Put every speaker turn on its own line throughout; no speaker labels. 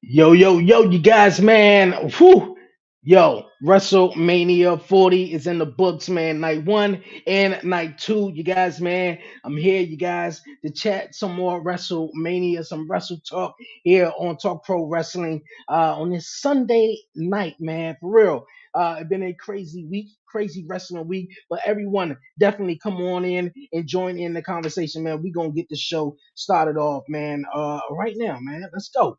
Yo, you guys, man. Whew. Yo, WrestleMania 40 is in the books, man. Night one and night two. You guys, man. I'm here, you guys, to chat some more WrestleMania, some Wrestle Talk here on Talk Pro Wrestling on this Sunday night, man. For real. It's been a crazy week, crazy wrestling week, but everyone definitely come on in and join in the conversation, man. We're going to get the show started off, man. Right now, man. Let's go.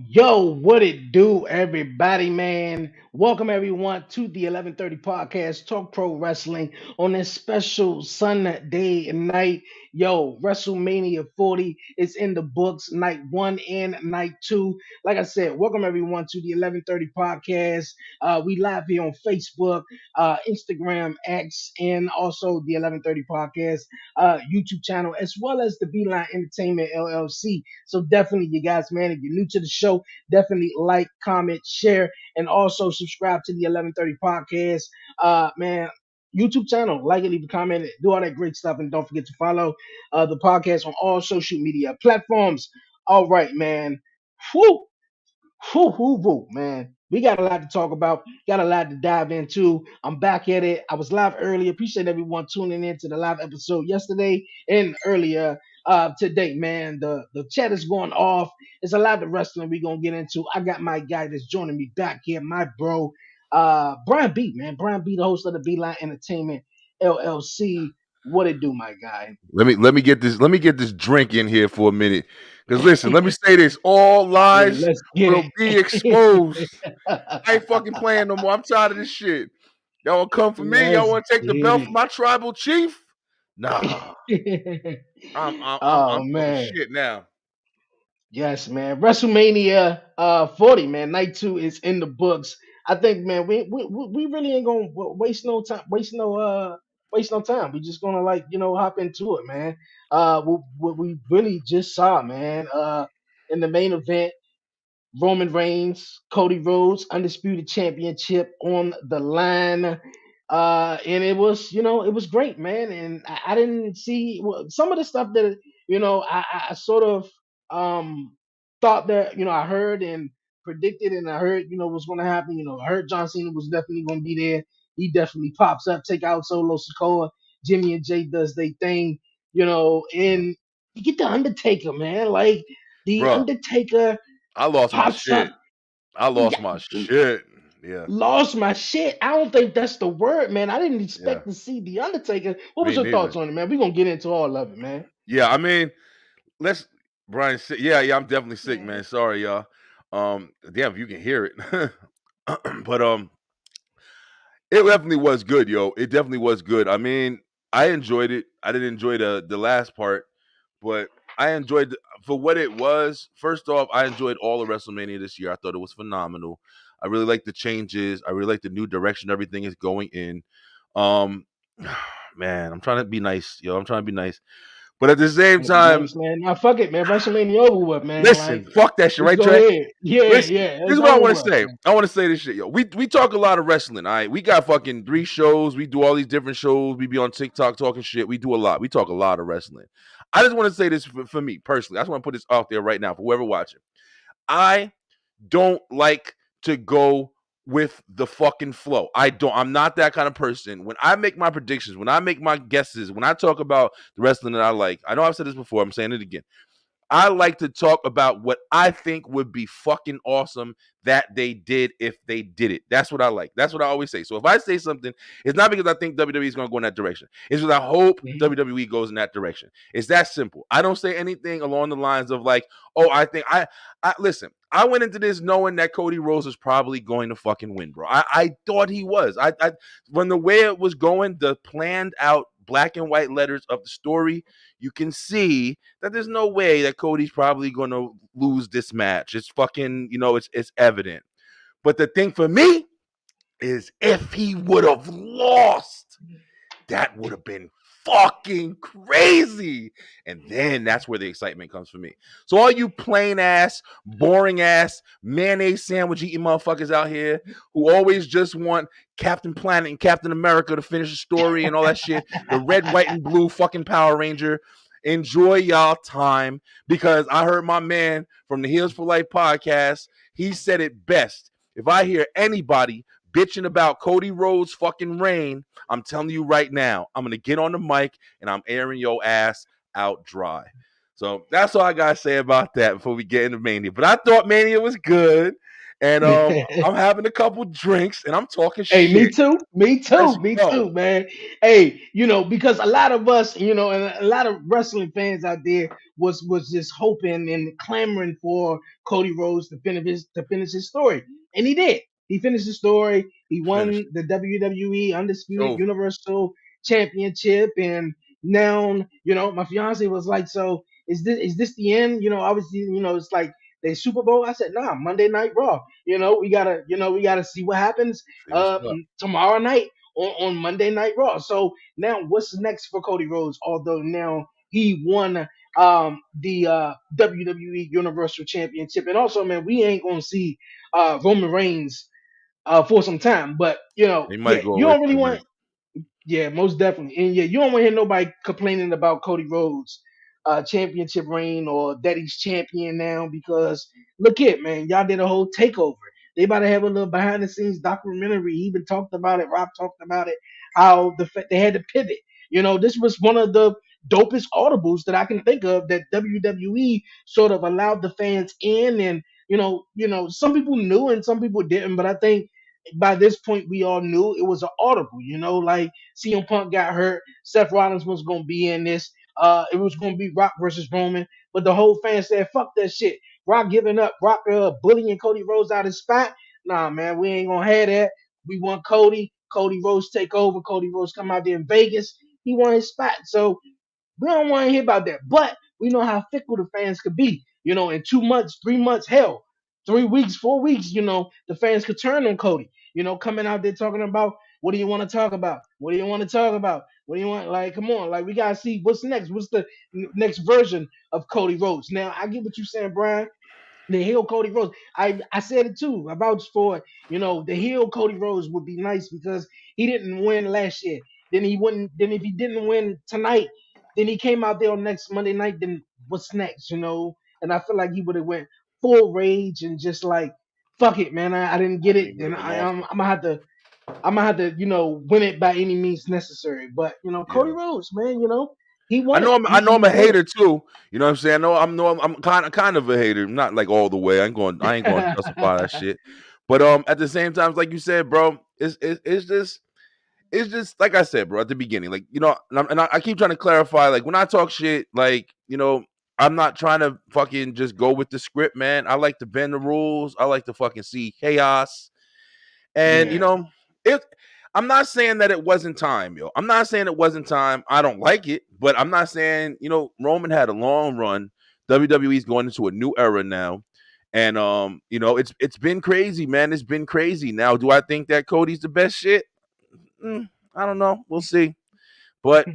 Yo, what it do, everybody, man? Welcome everyone to the 11:30 podcast, Talk Pro Wrestling on this special Sunday night. Yo, WrestleMania 40 is in the books, night one and night two. Like I said, welcome everyone to the 11:30 podcast. We live here on Facebook, Instagram, X, and also the 11:30 podcast YouTube channel, as well as the Beeline Entertainment LLC. So definitely, you guys, man, if you're new to the show, definitely like, comment, share, and also subscribe to the 11:30 podcast. Man, YouTube channel, like it, leave a comment, do all that great stuff, and don't forget to follow the podcast on all social media platforms. All right, man. Whew. Whoo, whoo, whoo, man. We got a lot to talk about, got a lot to dive into. I'm back at it. I was live earlier. Appreciate everyone tuning in to the live episode yesterday and earlier today, man. The chat is going off. It's a lot of wrestling we're gonna get into. I got my guy that's joining me back here, my bro, Brian B, man. Brian B, the host of the Beeline Entertainment LLC. What it do, my guy?
Let me get this drink in here for a minute. Because listen, let me say this: all
Yeah,
lies
let's get
will be
it.
exposed. I ain't fucking playing no more. I'm tired of this shit. Y'all want to come for me? Y'all
Let's
want to take the
get
belt from my tribal chief? Nah,
it.
I'm I'm I'm,
Oh
I'm talking
man.
shit now.
Yes, man. WrestleMania 40, man. Night two is in the books. I think, man, we really ain't gonna waste no time, waste no time. We just gonna hop into it, man. What we really just saw, man, in the main event, Roman Reigns, Cody Rhodes, undisputed championship on the line. And it was, it was great, man. And I didn't see some of the stuff that, I sort of thought that, I heard and predicted and I heard, was going to happen. I heard John Cena was definitely going to be there. He definitely pops up, take out Solo Sikoa. Jimmy and Jay does their thing, and you get the Undertaker, man. Like, the
Bruh,
Undertaker
I lost my
pops
shit.
up.
I lost
Yeah,
my shit. Yeah,
lost my shit. I don't think that's the word, man. I didn't
yeah.
expect to see the Undertaker. What was
Me
your thoughts
neither.
on it, man? We're gonna get into all of it, man.
Yeah, I mean, let's Brian. Yeah. I'm definitely sick,
Yeah.
man. Sorry, y'all. Damn, if you can hear it. But it definitely was good, yo. It definitely was good. I mean, I enjoyed it. I didn't enjoy the last part, but I enjoyed for what it was. First off, I enjoyed all of WrestleMania this year. I thought it was phenomenal. I really like the changes. I really like the new direction everything is going in. Um, man, I'm trying to be nice, yo. I'm trying to be nice. But at the same
That'd be
time,
nice, man. Now fuck it, man. WrestleMania over with, man.
listen,
Like,
fuck that shit,
let's
right,
go
Trey?
ahead. Yeah,
Listen,
yeah.
this
It's
is what I
over
want to
with,
say.
man.
I want to say this shit, yo. We talk a lot of wrestling, all right? We got fucking 3 shows. We do all these different shows. We be on TikTok talking shit. We do a lot. We talk a lot of wrestling. I just want to say this for me personally. I just want to put this out there right now for whoever watching. I don't like to go with the fucking flow. I don't. I'm not that kind of person. When I make my predictions, when I make my guesses, when I talk about the wrestling that I like, I know I've said this before. I'm saying it again. I like to talk about what I think would be fucking awesome that they did if they did it. That's what I like. That's what I always say. So if I say something, it's not because I think WWE is going to go in that direction. It's because I hope
Mhm.
WWE goes in that direction. It's that simple. I don't say anything along the lines of like, oh, I think I listen. I went into this knowing that Cody Rhodes was probably going to fucking win, bro. I thought he was. I when the way it was going, the planned out black and white letters of the story, you can see that there's no way that Cody's probably going to lose this match. It's fucking, it's evident. But the thing for me is if he would have lost, that would have been fucking crazy. And then that's where the excitement comes for me. So all you plain ass, boring ass, mayonnaise sandwich eating motherfuckers out here who always just want Captain Planet and Captain America to finish the story and all that shit, the red, white, and blue fucking Power Ranger, enjoy y'all time, because I heard my man from the Heels for Life podcast, he said it best. If I hear anybody bitching about Cody Rhodes' fucking reign, I'm telling you right now, I'm gonna get on the mic and I'm airing your ass out dry. So that's all I gotta say about that before we get into Mania. But I thought Mania was good, and I'm having a couple drinks and I'm talking
Hey, me
shit.
too. Me
Let's
too. Me
go.
too, man. Hey, because a lot of us, and a lot of wrestling fans out there was just hoping and clamoring for Cody Rhodes to finish his story, and he did. He finished the story. He won
Finished.
the WWE Undisputed
So
Universal Championship, and now, my fiance was like, "So is this the end?" Obviously, it's like the Super Bowl. I said, "Nah, Monday Night Raw." We gotta see what happens
see what's up.
tomorrow night on Monday Night Raw. So now what's next for Cody Rhodes? Although now he won the WWE Universal Championship, and also, man, we ain't gonna see Roman Reigns for some time. But
He
yeah,
might go
you
away
don't really
for a
want.
minute.
Yeah, most definitely. And yeah, you don't want to hear nobody complaining about Cody Rhodes championship reign or that he's champion now, because look it, man, y'all did a whole takeover. They about to have a little behind the scenes documentary. He even talked about it. Rob talked about it. How they had to pivot. This was one of the dopest audibles that I can think of that WWE sort of allowed the fans in, and some people knew and some people didn't, but I think by this point we all knew it was an audible. Like CM Punk got hurt, Seth Rollins was gonna be in this. It was gonna be Rock versus Roman, but the whole fan said, "Fuck that shit." Rock giving up, Rock bullying Cody Rhodes out of his spot. Nah, man, we ain't gonna have that. We want Cody. Cody Rhodes take over. Cody Rhodes come out there in Vegas. He won his spot. So we don't want to hear about that. But we know how fickle the fans could be. In 2 months, 3 months, hell, 3 weeks, 4 weeks, the fans could turn on Cody. Coming out there talking about, what do you want to talk about? What do you want to talk about? What do you want? Like, come on, like, we gotta see what's next. What's the next version of Cody Rhodes? Now, I get what you're saying, Brian. The heel Cody Rhodes. I said it too. I vouched for it. The heel Cody Rhodes would be nice because he didn't win last year. Then he wouldn't. Then if he didn't win tonight, then he came out there on next Monday night. Then what's next? And I feel like he would have went full rage and just like, fuck it, man. I didn't
I
get
think
it.
he would
Then
have lost
I'm
it.
gonna have to. Win it by any means necessary. But Cody
Yeah.
Rhodes, man. He
I
won it.
know I'm I know
He
I'm a
did
hater too. You know what I'm saying? I'm kind of a hater. Not like all the way. I ain't going to justify that
it.
shit. But at the same time, like you said, bro, it's just like I said, bro, at the beginning. Like, I keep trying to clarify, like when I talk shit, like, I'm not trying to fucking just go with the script, man. I like to bend the rules. I like to fucking see chaos. And
Yeah.
it I'm not saying that it wasn't time, yo. I'm not saying it wasn't time. I don't like it, but I'm not saying, Roman had a long run. WWE's going into a new era now. And it's been crazy, man. It's been crazy. Now, do I think that Cody's the best shit? I don't know. We'll see. But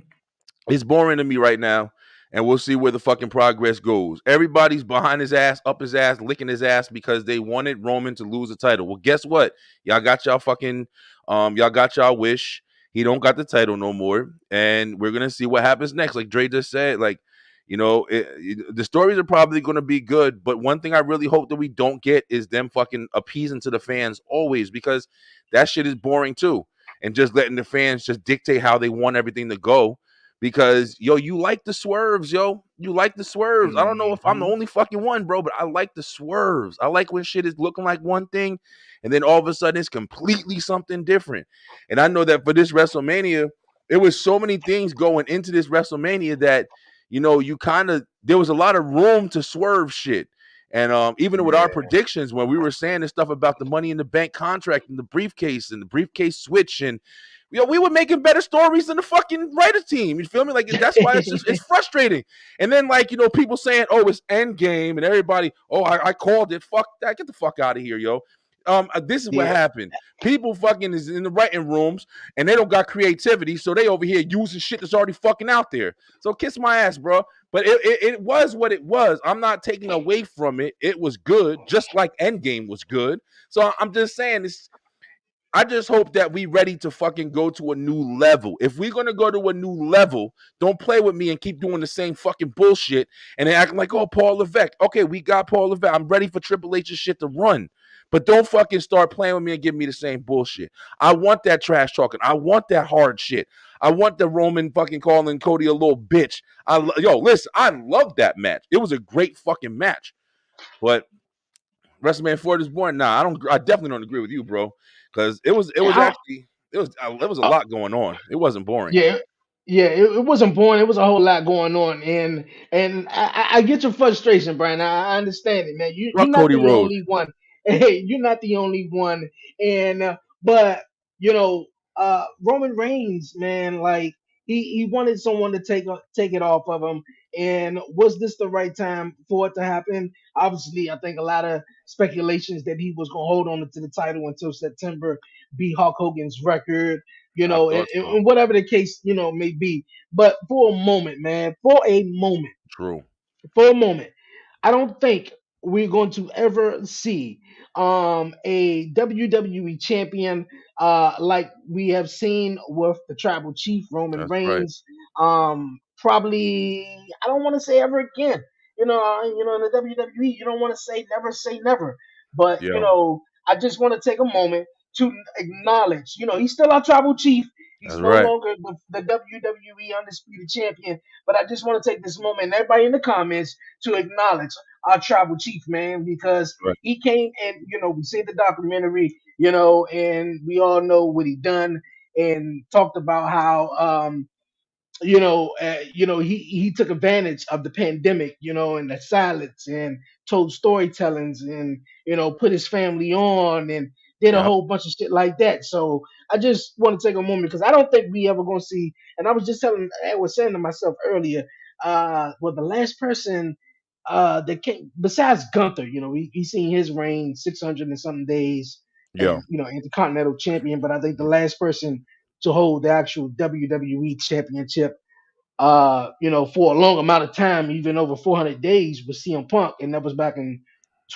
it's boring to me right now. and we'll see where the fucking progress goes. Everybody's behind his ass, up his ass, licking his ass because they wanted Roman to lose the title. Well, guess what? Y'all got y'all fucking y'all got y'all wish. He don't got the title no more, and we're gonna see what happens next. Like Dre just said, like, the stories are probably gonna be good, but one thing I really hope that we don't get is them fucking appeasing to the fans always, because that shit is boring too, and just letting the fans just dictate how they want everything to go. Because you like the swerves, you like the swerves. I don't know if I'm the
Hmm.
only fucking one, bro, but I like the swerves. I like when shit is looking like one thing, and then all of a sudden it's completely something different. And I know that for this WrestleMania, there was so many things going into this WrestleMania that you kind of, there was a lot of room to swerve shit. And even with our
Yeah.
predictions, when we were saying this stuff about the Money in the Bank contract and the briefcase switch, and we were making better stories than the fucking writer team. You feel me? Like, that's why it's frustrating. And then, like, people saying, "Oh, it's end game," and everybody, "Oh, I called it." Fuck that. Get the fuck out of here, yo. This is what
Yeah.
happened. People fucking is in the writing rooms and they don't got creativity, so they over here using shit that's already fucking out there. So kiss my ass, bro. But it was what it was. I'm not taking away from it. It was good, just like Endgame was good. So I'm just saying this. I just hope that we ready to fucking go to a new level. If we're gonna go to a new level, don't play with me and keep doing the same fucking bullshit and then acting like, oh, Paul Levesque. Okay, we got Paul Levesque. I'm ready for Triple H's shit to run. But don't fucking start playing with me and give me the same bullshit. I want that trash talking. I want that hard shit. I want the Roman fucking calling Cody a little bitch. Listen, I love that match. It was a great fucking match. But WrestleMania 4 is boring. Nah, I don't. I definitely don't agree with you, bro. Because
I,
it was a
I,
lot going on. It wasn't boring.
Yeah, yeah, it wasn't boring. It was a whole lot going on, and I get your frustration, Brian. I understand it, man. You're
Fuck
not
Cody
the
Rhodes.
only one. Hey, you're not the only one. And but you know, Roman Reigns, man, like he wanted someone to take it off of him. And was this the right time for it to happen? Obviously, I think a lot of speculations that he was gonna hold on to the title until September, beat Hulk Hogan's record,
I
and,
thought so.
and whatever the case, may be. But for a moment, man,
True.
for a moment, I don't think we're going to ever see a WWE champion like we have seen with the tribal chief Roman
That's right.
Reigns. Probably, I don't want to say ever again. In the WWE, you don't want to say never. But
Yeah.
I just want to take a moment to acknowledge. He's still our tribal chief. He's
That's
no
right.
longer the WWE undisputed champion, but I just want to take this moment, and everybody in the comments, to acknowledge our tribal chief, man, because
Right.
he came and we see the documentary, and we all know what he done, and talked about how he took advantage of the pandemic, and the silence, and told storytellings, and put his family on, and did a
Yep.
whole bunch of shit like that. So I just want to take a moment because I don't think we ever gonna see. And I was just I was saying to myself earlier, well, the last person that came besides Gunther, he seen his reign 600 and something days
Yeah.
as intercontinental champion, but I think the last person to hold the actual WWE championship for a long amount of time, even over 400 days, was CM Punk, and that was back in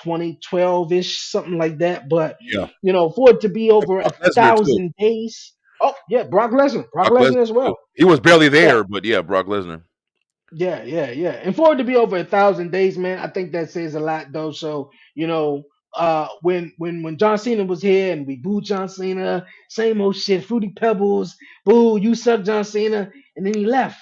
2012 ish, something like that. But
Yeah.
for it to be
And
over a
Brock Lesnar too.
1,000 days. Oh yeah, Brock
Brock
Lesnar as
Lesnar too.
well.
He was barely
Yeah,
there, but yeah, Brock Lesnar.
yeah. And for it to be over 1,000 days, man, I think that says a lot, though. So when John Cena was here and we booed John Cena, same old shit, fruity pebbles, boo, you suck, John Cena, and then he left.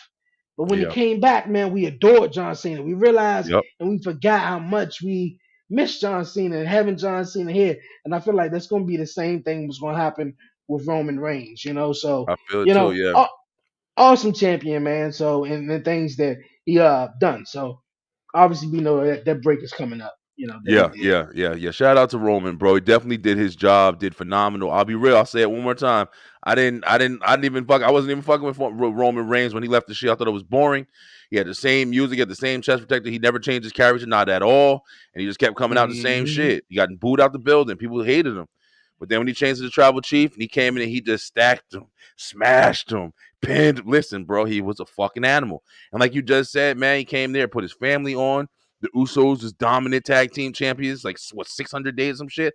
But when he
Yeah.
came back, man, we adored John Cena. We realized
Yep.
and we forgot how much we missed John Cena and having John Cena here. And I feel like that's gonna be the same thing was gonna happen with Roman Reigns. So
I feel it
you
too.
know,
Yeah.
awesome champion, man. So and the things that he done. So obviously we know that break is coming up. That he
Yeah,
did.
yeah, yeah, yeah. Shout out to Roman, bro. He definitely did his job, did phenomenal. I'll be real. I'll say it one more time. I didn't even fuck. I wasn't even fucking with Roman Reigns when he left the shit. I thought it was boring. He had the same music, had the same chest protector. He never changed his character, not at all. And he just kept coming out the same
Hmm.
shit. He got booed out the building. People hated him. But then when he changed to the tribal chief and he came in and he just stacked him, smashed him, pinned. Listen, bro, he was a fucking animal. And like you just said, man, he came there, put his family on. The Usos is dominant tag team champions, like what 600 days, some shit.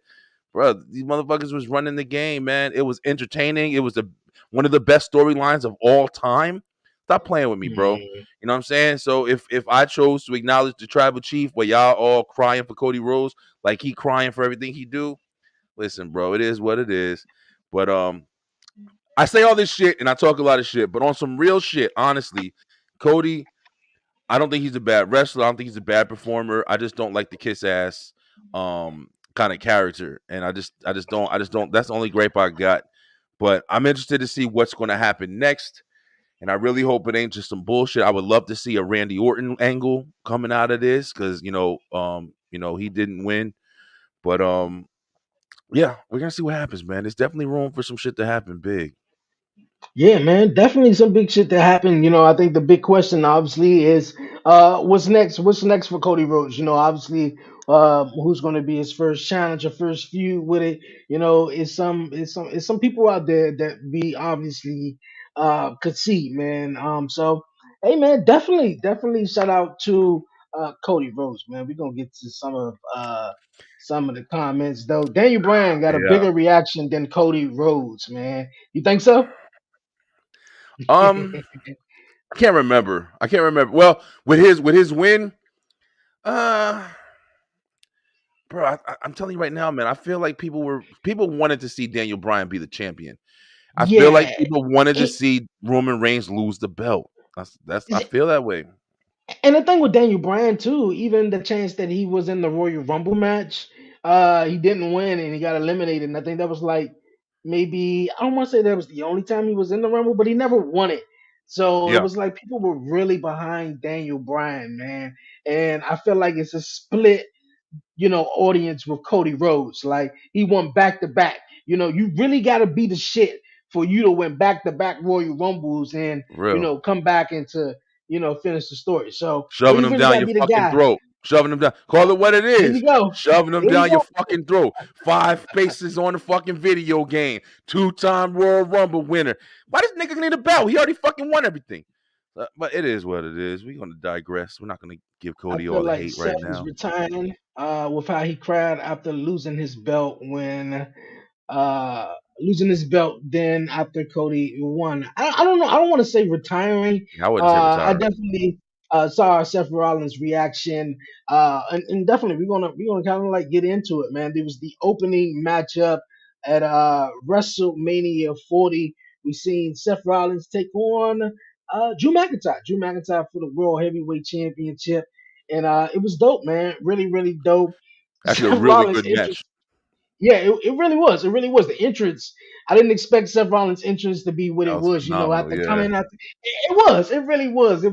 Bro, these motherfuckers was running the game, man. It was entertaining. It was one of the best storylines of all time. Stop playing with me, bro.
Mm.
You know what I'm saying? So if I chose to acknowledge the tribal chief, where y'all all crying for Cody Rhodes, like he crying for everything he do, listen, bro, it is what it is. But I say all this shit and I talk a lot of shit, but on some real shit, honestly, Cody, I don't think he's a bad wrestler. I don't think he's a bad performer. I just don't like the kiss ass kind of character. And I just don't that's the only gripe I got. But I'm interested to see what's going to happen next. And I really hope it ain't just some bullshit. I would love to see a Randy Orton angle coming out of this because he didn't win. But yeah, we're gonna see what happens, man. There's definitely room for some shit to happen big.
Yeah, man, definitely some big shit that happened. I think the big question obviously is what's next? What's next for Cody Rhodes? Obviously, who's going to be his first challenge or first feud with it? Is some people out there that we obviously could see, man. So hey, man, definitely shout out to Cody Rhodes, man. We're gonna get to some of the comments though. Daniel Bryan got a
Yeah.
bigger reaction than Cody Rhodes, man. You think so?
Um, I can't remember. I can't remember. Well, with his win, uh, bro, I'm telling you right now, man. I feel like people wanted to see Daniel Bryan be the champion. I feel like
Yeah.
people wanted to
And,
see Roman Reigns lose the belt. That's I feel that way.
and the thing with Daniel Bryan too, even the chance that he was in the Royal Rumble match, he didn't win and he got eliminated. And I think that was like maybe I don't want to say that was the only time he was in the Rumble, but he never won it. So it
Yeah,
was like people were really behind Daniel Bryan, man. And I feel like it's a split audience with Cody Rhodes. Like he won back to back. You really got to be the shit for you to win back to back Royal Rumbles and
real.
come back and to finish the story. So
Shoving
you
them
really
down
got to
your
be the
fucking
guy.
throat. Shoving them down. Call it what it
There
is.
you go.
Shoving them
There you
down your
go.
fucking throat. 5 faces on the fucking video game. 2-time Royal Rumble winner. Why does nigga need a belt? He already fucking won everything. But it is what it is. We're gonna digress. We're not gonna give
I
Cody
feel
all the
like
hate right
Seth is
now.
retiring with how he cried after losing his belt when uh losing his belt then after Cody won. I don't know. I don't want to say retiring.
I wouldn't say
I
retiring.
definitely saw Seth Rollins' reaction. And definitely we're gonna kind of like get into it, man. There was the opening matchup at WrestleMania 40. We seen Seth Rollins take on Drew McIntyre. Drew McIntyre for the World Heavyweight Championship. And it was dope, man. Really, really dope.
Actually, a
Seth
really
Rollins'
good match.
yeah, it really was. It really was. The entrance, I didn't expect Seth Rollins' entrance to be what
That
it
was
was,
phenomenal.
after
Yeah,
coming after. It was. It really was.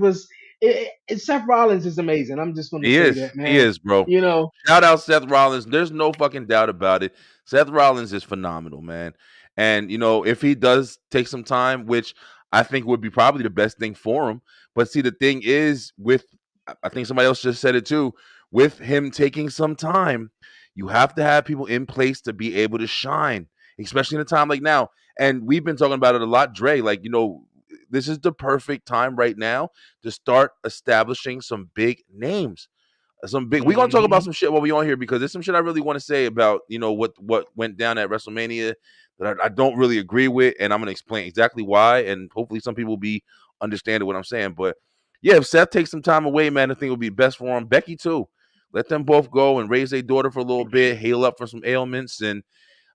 Seth Rollins is amazing. I'm just going to
he
say
is.
that,
He
man.
is, bro.
You know,
Shout out Seth Rollins. There's no fucking doubt about it. Seth Rollins is phenomenal, man. And if he does take some time, which I think would be probably the best thing for him. But see, the thing is, I think somebody else just said it too. With him taking some time, you have to have people in place to be able to shine, especially in a time like now. And we've been talking about it a lot, Dre. Like, this is the perfect time right now to start establishing some big names. Some big. We're gonna talk about
hmm
some shit while we on here because there's some shit I really want to say about what went down at WrestleMania that I don't really agree with, and I'm gonna explain exactly why, and hopefully some people will be understanding what I'm saying. But yeah, if Seth takes some time away, man, I think it'll be best for him. Becky too. Let them both go and raise their daughter for a little bit, heal up from some ailments, and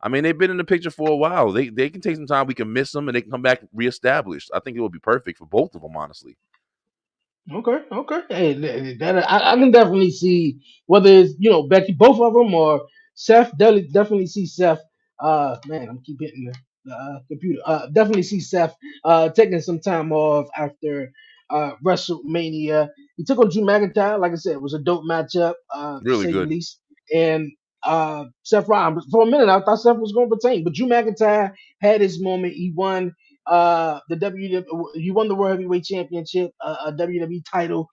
I mean they've been in the picture for a while. They can take some time. We can miss them, and they can come back reestablished. I think it would be perfect for both of them, honestly.
Okay, okay. Hey, that I can definitely see whether it's Becky, both of them, or Seth. Definitely see Seth. Man, I'm keep hitting the computer. Definitely see Seth taking some time off after WrestleMania. He took on Drew McIntyre. Like I said, it was a dope matchup, to
Really
say the
good.
least. And Seth Rollins. For a minute, I thought Seth was going to retain, but Drew McIntyre had his moment. He won the he won the World Heavyweight Championship, a WWE title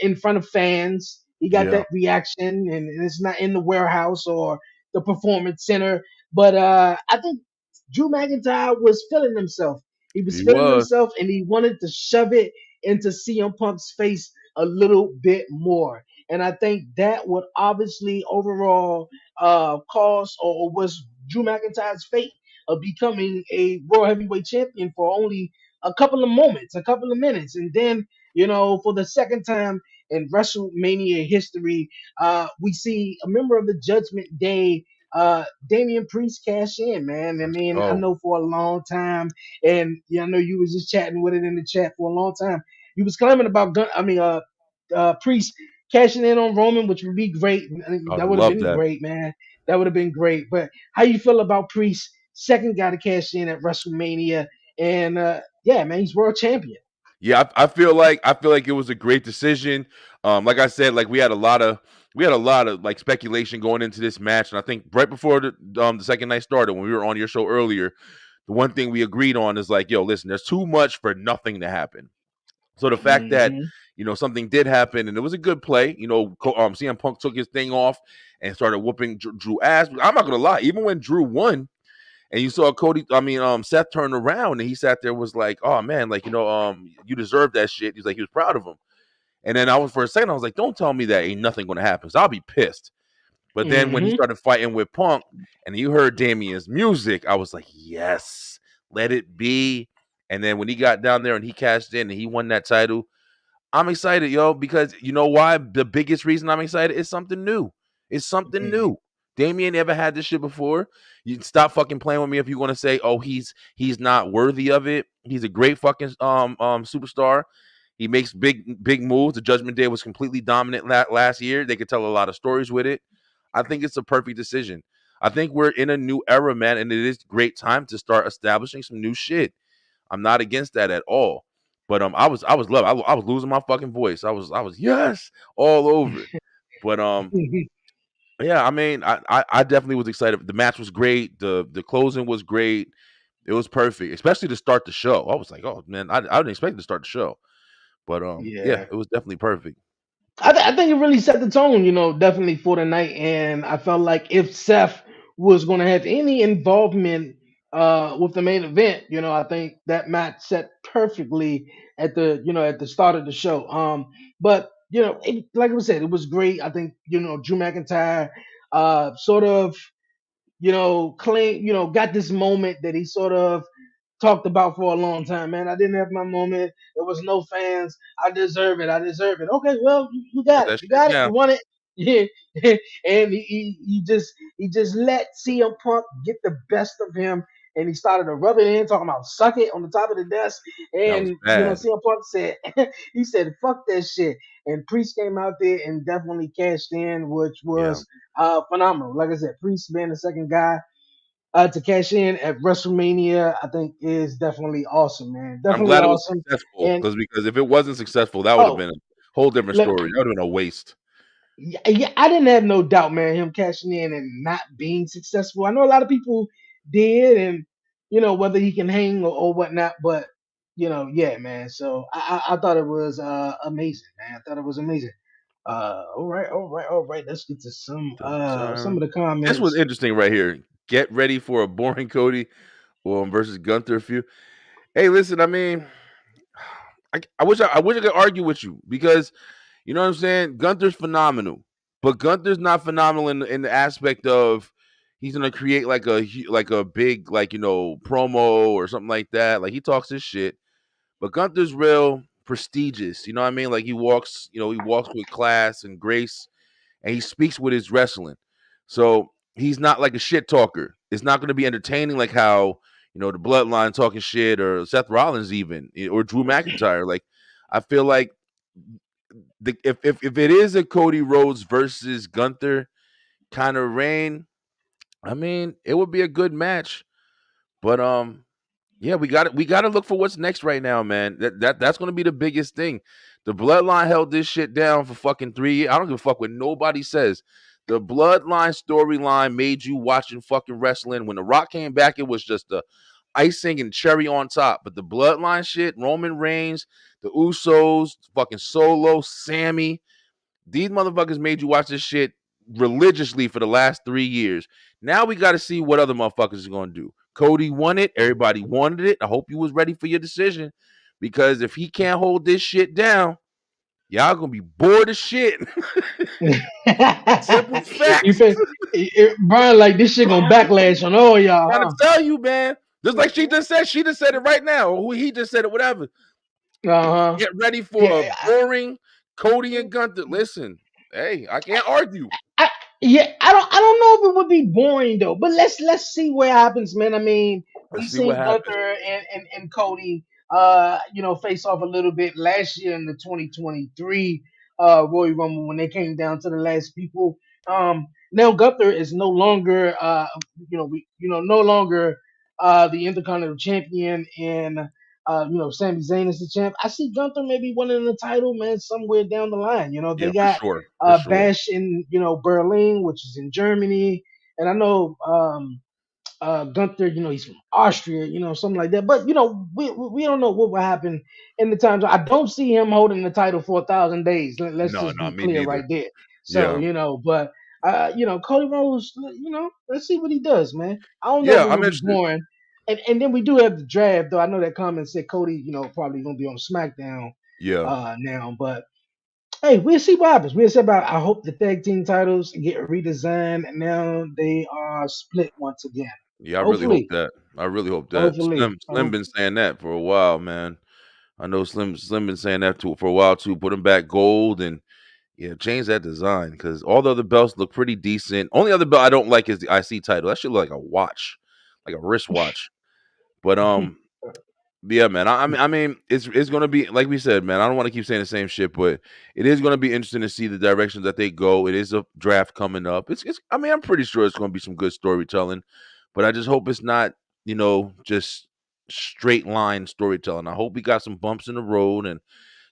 in front of fans. He got
Yeah.
that reaction, and it's not in the warehouse or the performance center. But I think Drew McIntyre was feeling himself. He was
He
feeling
was.
himself, and he wanted to shove it into CM Punk's face a little bit more. And I think that would obviously overall cause or was Drew McIntyre's fate of becoming a World Heavyweight Champion for only a couple of moments, a couple of minutes. And then, for the second time in WrestleMania history, we see a member of the Judgment Day, Damian Priest, cash in, man. I mean, I
Oh,
know for a long time, and I know you was just chatting with it in the chat for a long time. You was claiming about Priest cashing in on Roman, which would be great. I think
I
that would have
love
been
that.
great, man. That would have been great. But how you feel about Priest, second guy to cash in at WrestleMania, and yeah, man, he's world champion.
Yeah, I feel like it was a great decision. Like I said, like we had a lot of like speculation going into this match, and I think right before the second night started, when we were on your show earlier, the one thing we agreed on is like, yo, listen, there's too much for nothing to happen. So the fact that
Hmm.
something did happen and it was a good play, CM Punk took his thing off and started whooping Drew ass. I'm not gonna lie, even when Drew won, and you saw Seth turned around and he sat there was like, oh man, like you deserve that shit. He's like he was proud of him. And then for a second I was like, don't tell me that ain't nothing gonna happen. So I'll be pissed. But then when he
Hmm.
started fighting with Punk and you heard Damien's music, I was like, yes, let it be. And then when he got down there and he cashed in and he won that title, I'm excited, yo, because you know why? The biggest reason I'm excited is something new. It's something
Hmm.
new. Damien never had this shit before. You stop fucking playing with me if you want to say, oh, he's not worthy of it. He's a great fucking superstar. He makes big moves. The Judgment Day was completely dominant last year. They could tell a lot of stories with it. I think it's a perfect decision. I think we're in a new era, man, and it is great time to start establishing some new shit. I'm not against that at all. But I was love. I was losing my fucking voice. I was yes all over it. But yeah, I mean, I definitely was excited. The match was great. The closing was great. It was perfect, especially to start the show. I was like, oh man, I didn't expect it to start the show. But yeah,
Yeah.
it was definitely perfect.
I think it really set the tone, definitely for the night. And I felt like if Seth was going to have any involvement with the main event, I think that match set perfectly at the start of the show. But like I said, it was great. I think Drew McIntyre sort of claim got this moment that he sort of talked about for a long time, man. I didn't have my moment. There was no fans. I deserve it. I deserve it. Okay, well, you
Got
got it.
that
You
shit
got it.
now.
You won it. Yeah. And he just let CM Punk get the best of him, and he started to rub it in, talking about suck it on the top of the desk.
That was
And
bad.
CM Punk said he said fuck that shit. And Priest came out there and definitely cashed in, which
Yeah,
was phenomenal. Like I said, Priest being the second guy to cash in at WrestleMania, I think is definitely awesome, man.
I'm
Definitely
glad it was
awesome.
successful
And
because if it wasn't successful, that would have
oh,
been a whole different
look,
story. That would have been a waste.
yeah, yeah, I didn't have no doubt, man, him cashing in and not being successful. I know a lot of people did, and whether he can hang or whatnot, but yeah, man. So I thought it was amazing, man. I thought it was amazing. All right, all right, all right. Let's get to some of the
This was
comments.
interesting right here. Get ready for a boring Cody versus Gunther feud. Hey, listen, I mean, I wish I could argue with you because you know what I'm saying. Gunther's phenomenal, but Gunther's not phenomenal in the aspect of he's gonna create like a big promo or something like that. Like he talks his shit, but Gunther's real prestigious. You know what I mean? Like he walks with class and grace, and he speaks with his wrestling. So he's not like a shit talker. It's not going to be entertaining like how the Bloodline talking shit or Seth Rollins even or Drew McIntyre. Like I feel like if it is a Cody Rhodes versus Gunther kind of reign, I mean it would be a good match. But yeah, we got to look for what's next right now, man. That's going to be the biggest thing. The Bloodline held this shit down for fucking 3 years. I don't give a fuck what nobody says. The Bloodline storyline made you watching fucking wrestling. When The Rock came back, it was just the icing and cherry on top. But the Bloodline shit, Roman Reigns, the Usos, fucking Solo, Sammy, these motherfuckers made you watch this shit religiously for the last 3 years. Now we got to see what other motherfuckers are gonna do. Cody won it. Everybody wanted it. I hope you was ready for your decision, because if he can't hold this shit down, y'all gonna be bored as shit. Simple
you
facts.
feel, Brian, like this shit gonna backlash on all
Trying to
y'all,
tell you, man. Just like she just said it right now, or he just said it, whatever.
huh? Uh huh.
Get ready for a
Yeah.
boring Cody and Gunther. Listen, hey, I can't argue.
I, yeah, I don't know if it would be boring though, but let's see what happens, man. I mean,
Let's
we
see what
seen
happens.
Gunther and Cody, face off a little bit last year in the 2023 Royal Rumble when they came down to the last people. Now Gunther is no longer, no longer the Intercontinental Champion, and Sami Zayn is the champ. I see Gunther maybe winning the title, man, somewhere down the line.
Yeah,
They
for
got
sure. For sure.
Bash in Berlin, which is in Germany, and I know Gunther, he's from Austria, something like that. But we don't know what will happen in the times. I don't see him holding the title for 1,000 days. Let's
No,
just
no,
be
me
clear
neither.
right there. So
Yeah.
but Cody Rhodes, let's see what he does, man. I don't know if
Yeah,
it
I'm
will be
interested.
boring. And then we do have the draft, though. I know that comment said Cody, probably gonna be on SmackDown
Yeah.
now, but hey, we'll see what happens. We'll see about. I hope the tag team titles get redesigned, and now they are split once again.
Yeah, I really hope
Hopefully,
that. I really hope that.
hopefully.
Slim been saying that for a while, man. I know Slim been saying that too for a while too. Put him back gold and yeah, change that design, because all the other belts look pretty decent. Only other belt I don't like is the IC title. That should look like a watch, like a wristwatch. But yeah, man. I mean, it's gonna be like we said, man. I don't want to keep saying the same shit, but it is gonna be interesting to see the directions that they go. It is a draft coming up. It's. I mean, I'm pretty sure it's gonna be some good storytelling, but I just hope it's not, just straight line storytelling. I hope we got some bumps in the road and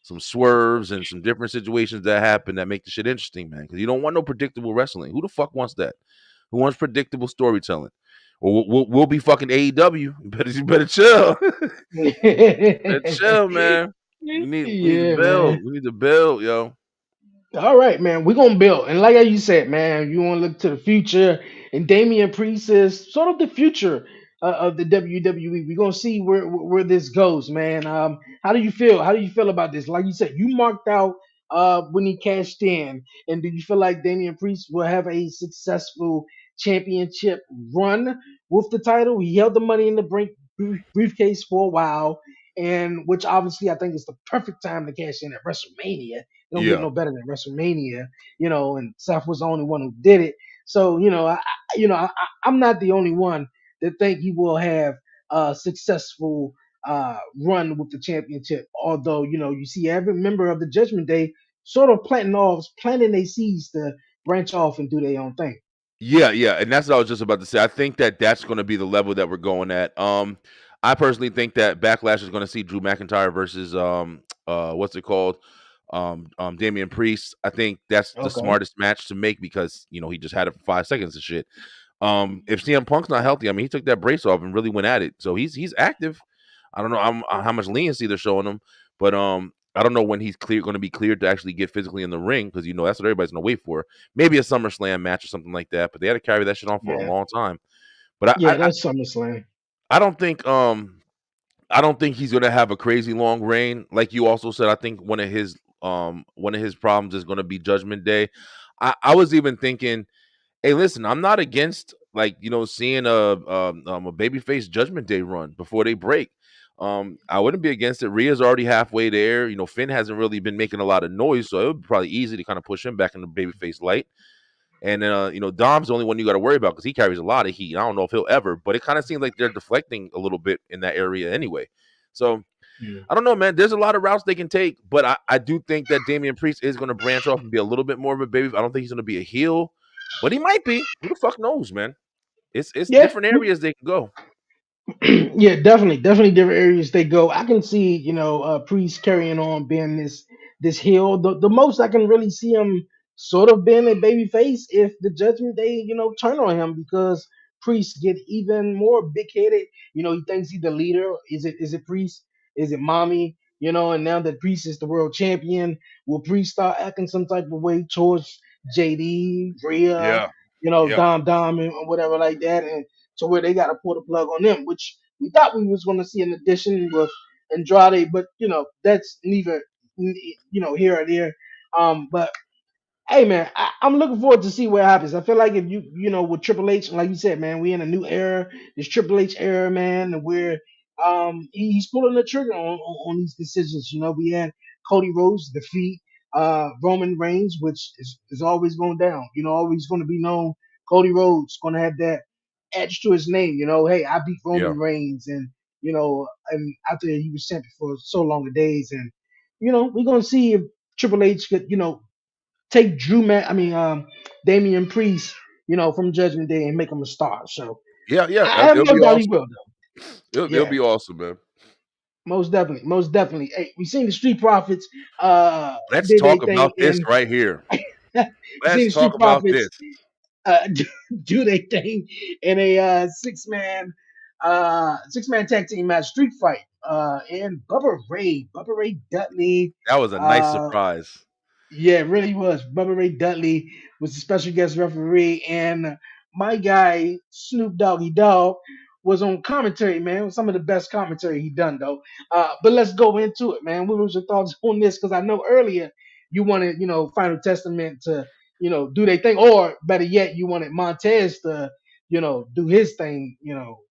some swerves and some different situations that happen that make the shit interesting, man. Because you don't want no predictable wrestling. Who the fuck wants that? Who wants predictable storytelling? Or we'll be fucking AEW. You better chill. Better chill, man. We need to
Yeah, man.
build. We need to build, yo.
All right, man. We're gonna build, and like you said, man, you want to look to the future, and Damian Priest is sort of the future of the WWE. We're gonna see where this goes, man. How do you feel? How do you feel about this? Like you said, you marked out when he cashed in, and do you feel like Damian Priest will have a successful championship run with the title? He held the Money in the briefcase for a while, and which obviously I think is the perfect time to cash in at WrestleMania. It don't get
Yeah.
no better than WrestleMania, and Seth was the only one who did it. So, I'm not the only one that think he will have a successful run with the championship. Although, you see every member of the Judgment Day sort of planting their seeds to branch off and do their own thing.
Yeah, yeah, and that's what I was just about to say. I think that that's going to be the level that we're going at. I personally think that Backlash is going to see Drew McIntyre versus what's it called, Damian Priest. I think that's the
Okay.
smartest match to make, because he just had it for 5 seconds and shit. If CM Punk's not healthy, I mean, he took that brace off and really went at it, so he's active. I don't know how much leniency they're showing him, but I don't know when he's going to be cleared to actually get physically in the ring, because that's what everybody's going to wait for. Maybe a SummerSlam match or something like that, but they had to carry that shit on for a
Yeah.
long time. But
Yeah, that's SummerSlam.
I don't think I don't think he's gonna have a crazy long reign. Like you also said, I think one of his problems is gonna be Judgment Day. I was even thinking, hey, listen, I'm not against, like, seeing a babyface Judgment Day run before they break. I wouldn't be against it. Rhea's already halfway there. Finn hasn't really been making a lot of noise, so it would be probably easy to kind of push him back in the babyface light. And then, Dom's the only one you got to worry about, because he carries a lot of heat. I don't know if he'll ever, but it kind of seems like they're deflecting a little bit in that area anyway. So
Yeah.
I don't know, man. There's a lot of routes they can take, but I do think that Damian Priest is going to branch off and be a little bit more of a baby. I don't think he's going to be a heel, but he might be. Who the fuck knows, man? It's
Yeah.
different areas they can go.
Yeah, definitely different areas they go. I can see, Priest carrying on being this heel. The most I can really see him sort of being a baby face if the Judgment Day, turn on him, because Priest get even more big headed. He thinks he's the leader. Is it Priest? Is it Mommy? And now that Priest is the world champion, will Priest start acting some type of way towards JD, Rhea,
Yeah. Yeah.
Dom, and whatever like that, and to where they got to pull the plug on them, which we thought we was going to see an addition with Andrade, but that's neither here or there. But hey man, I'm looking forward to see what happens. I feel like if with Triple H, like you said, man, we in a new era, this Triple H era, man, and where he's pulling the trigger on these decisions. We had Cody Rhodes defeat Roman Reigns, which is always going down. Always going to be known. Cody Rhodes going to have that edge to his name. Hey, I beat
Yeah.
Roman Reigns, and after he was champion for so long a days, and we're gonna see if Triple H could take Damian Priest, from Judgment Day and make him a star. So
Yeah. Yeah.
I have
It'll
no
be
doubt he will,
awesome.
though.
It'll
Yeah,
be awesome, man.
most definitely, most definitely. Hey, we seen the Street Profits
Let's
did they
talk
thing
about this
in.
right here.
We seen
Let's
the
talk
Street
about this.
Profits do they thing in a six man tag team match, street fight, and Bubba Ray Dudley.
That was a nice
Uh,
surprise.
Yeah, it really was. Bubba Ray Dudley was the special guest referee, and my guy Snoop Doggy Dogg was on commentary. Man, some of the best commentary he done though. But let's go into it, man. What was your thoughts on this? Because I know earlier you wanted, Final Testament to, do their thing, or better yet, you wanted Montez to, do his thing,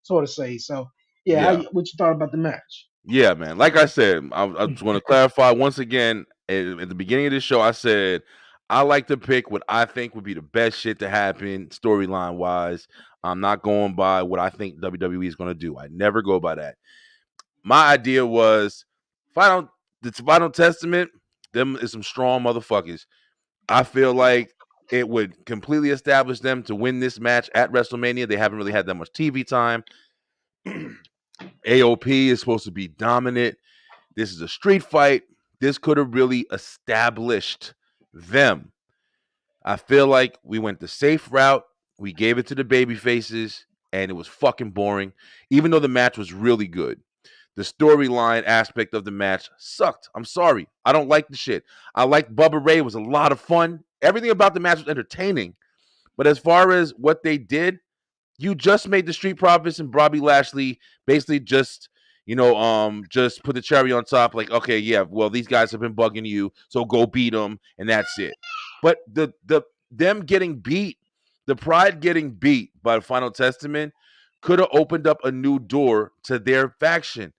sort of say. So, yeah,
Yeah.
what you thought about the match?
Yeah, man. Like I said, I just want to clarify once again. At the beginning of this show, I said I like to pick what I think would be the best shit to happen storyline wise. I'm not going by what I think WWE is going to do. I never go by that. My idea was final the Final Testament. Them is some strong motherfuckers. I feel like it would completely establish them to win this match at WrestleMania. They haven't really had that much TV time. AOP is supposed to be dominant. This is a street fight. This could have really established them. I feel like we went the safe route. We gave it to the baby faces, and it was fucking boring, even though the match was really good. The storyline aspect of the match sucked. I'm sorry. I don't like the shit. I liked Bubba Ray. It was a lot of fun. Everything about the match was entertaining. But as far as what they did, you just made the Street Profits and Bobby Lashley basically just put the cherry on top. Like, okay, yeah, well, these guys have been bugging you, so go beat them, and that's it. But them getting beat, the Pride getting beat by the Final Testament could have opened up a new door to their faction.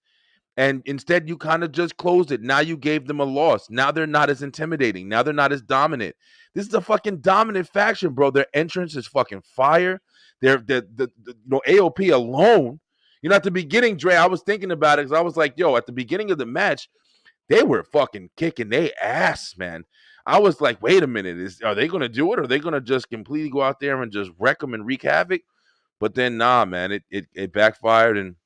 And instead, you kind of just closed it. Now you gave them a loss. Now they're not as intimidating. Now they're not as dominant. This is a fucking dominant faction, bro. Their entrance is fucking fire. The AOP alone. At the beginning, Dre, I was thinking about it because I was like, yo, at the beginning of the match, they were fucking kicking their ass, man. I was like, wait a minute, are they gonna do it? Or are they gonna just completely go out there and just wreck them and wreak havoc? But then, nah, man, it backfired, and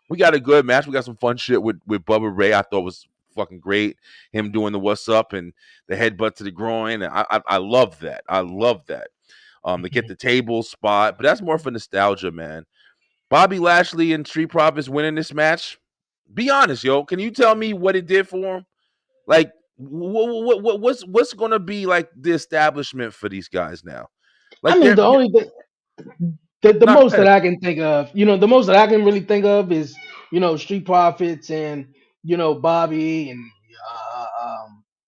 we got a good match. We got some fun shit with Bubba Ray. I thought was fucking great. Him doing the what's up and the headbutt to the groin. And I love that. I love that. To get the table spot, but that's more for nostalgia, man. Bobby Lashley and Street Profits winning this match. Be honest, yo. Can you tell me what it did for him? Like, what's gonna be like the establishment for these guys now?
I
Like
mean,
they're
the only thing. The
not
most
bad.
that I can think of, the most that I can really think of is, Street Profits and, Bobby and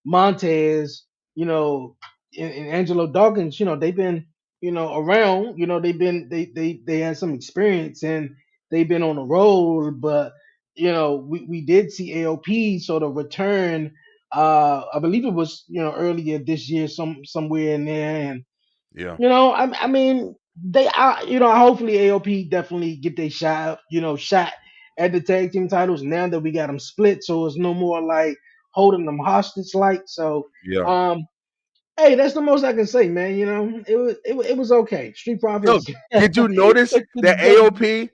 Montez, and Angelo Dawkins, they've been, around, they had some experience and they've been on the road, but, we did see AOP sort of return. I believe it was, earlier this year, somewhere in there, and
Yeah,
I mean, hopefully AOP definitely get their shot at the tag team titles now that we got them split, so it's no more like holding them hostage. Like, so,
yeah.
um, hey, that's the most I can say, man. It was okay. Street
Yo,
Profits.
did you notice that
They-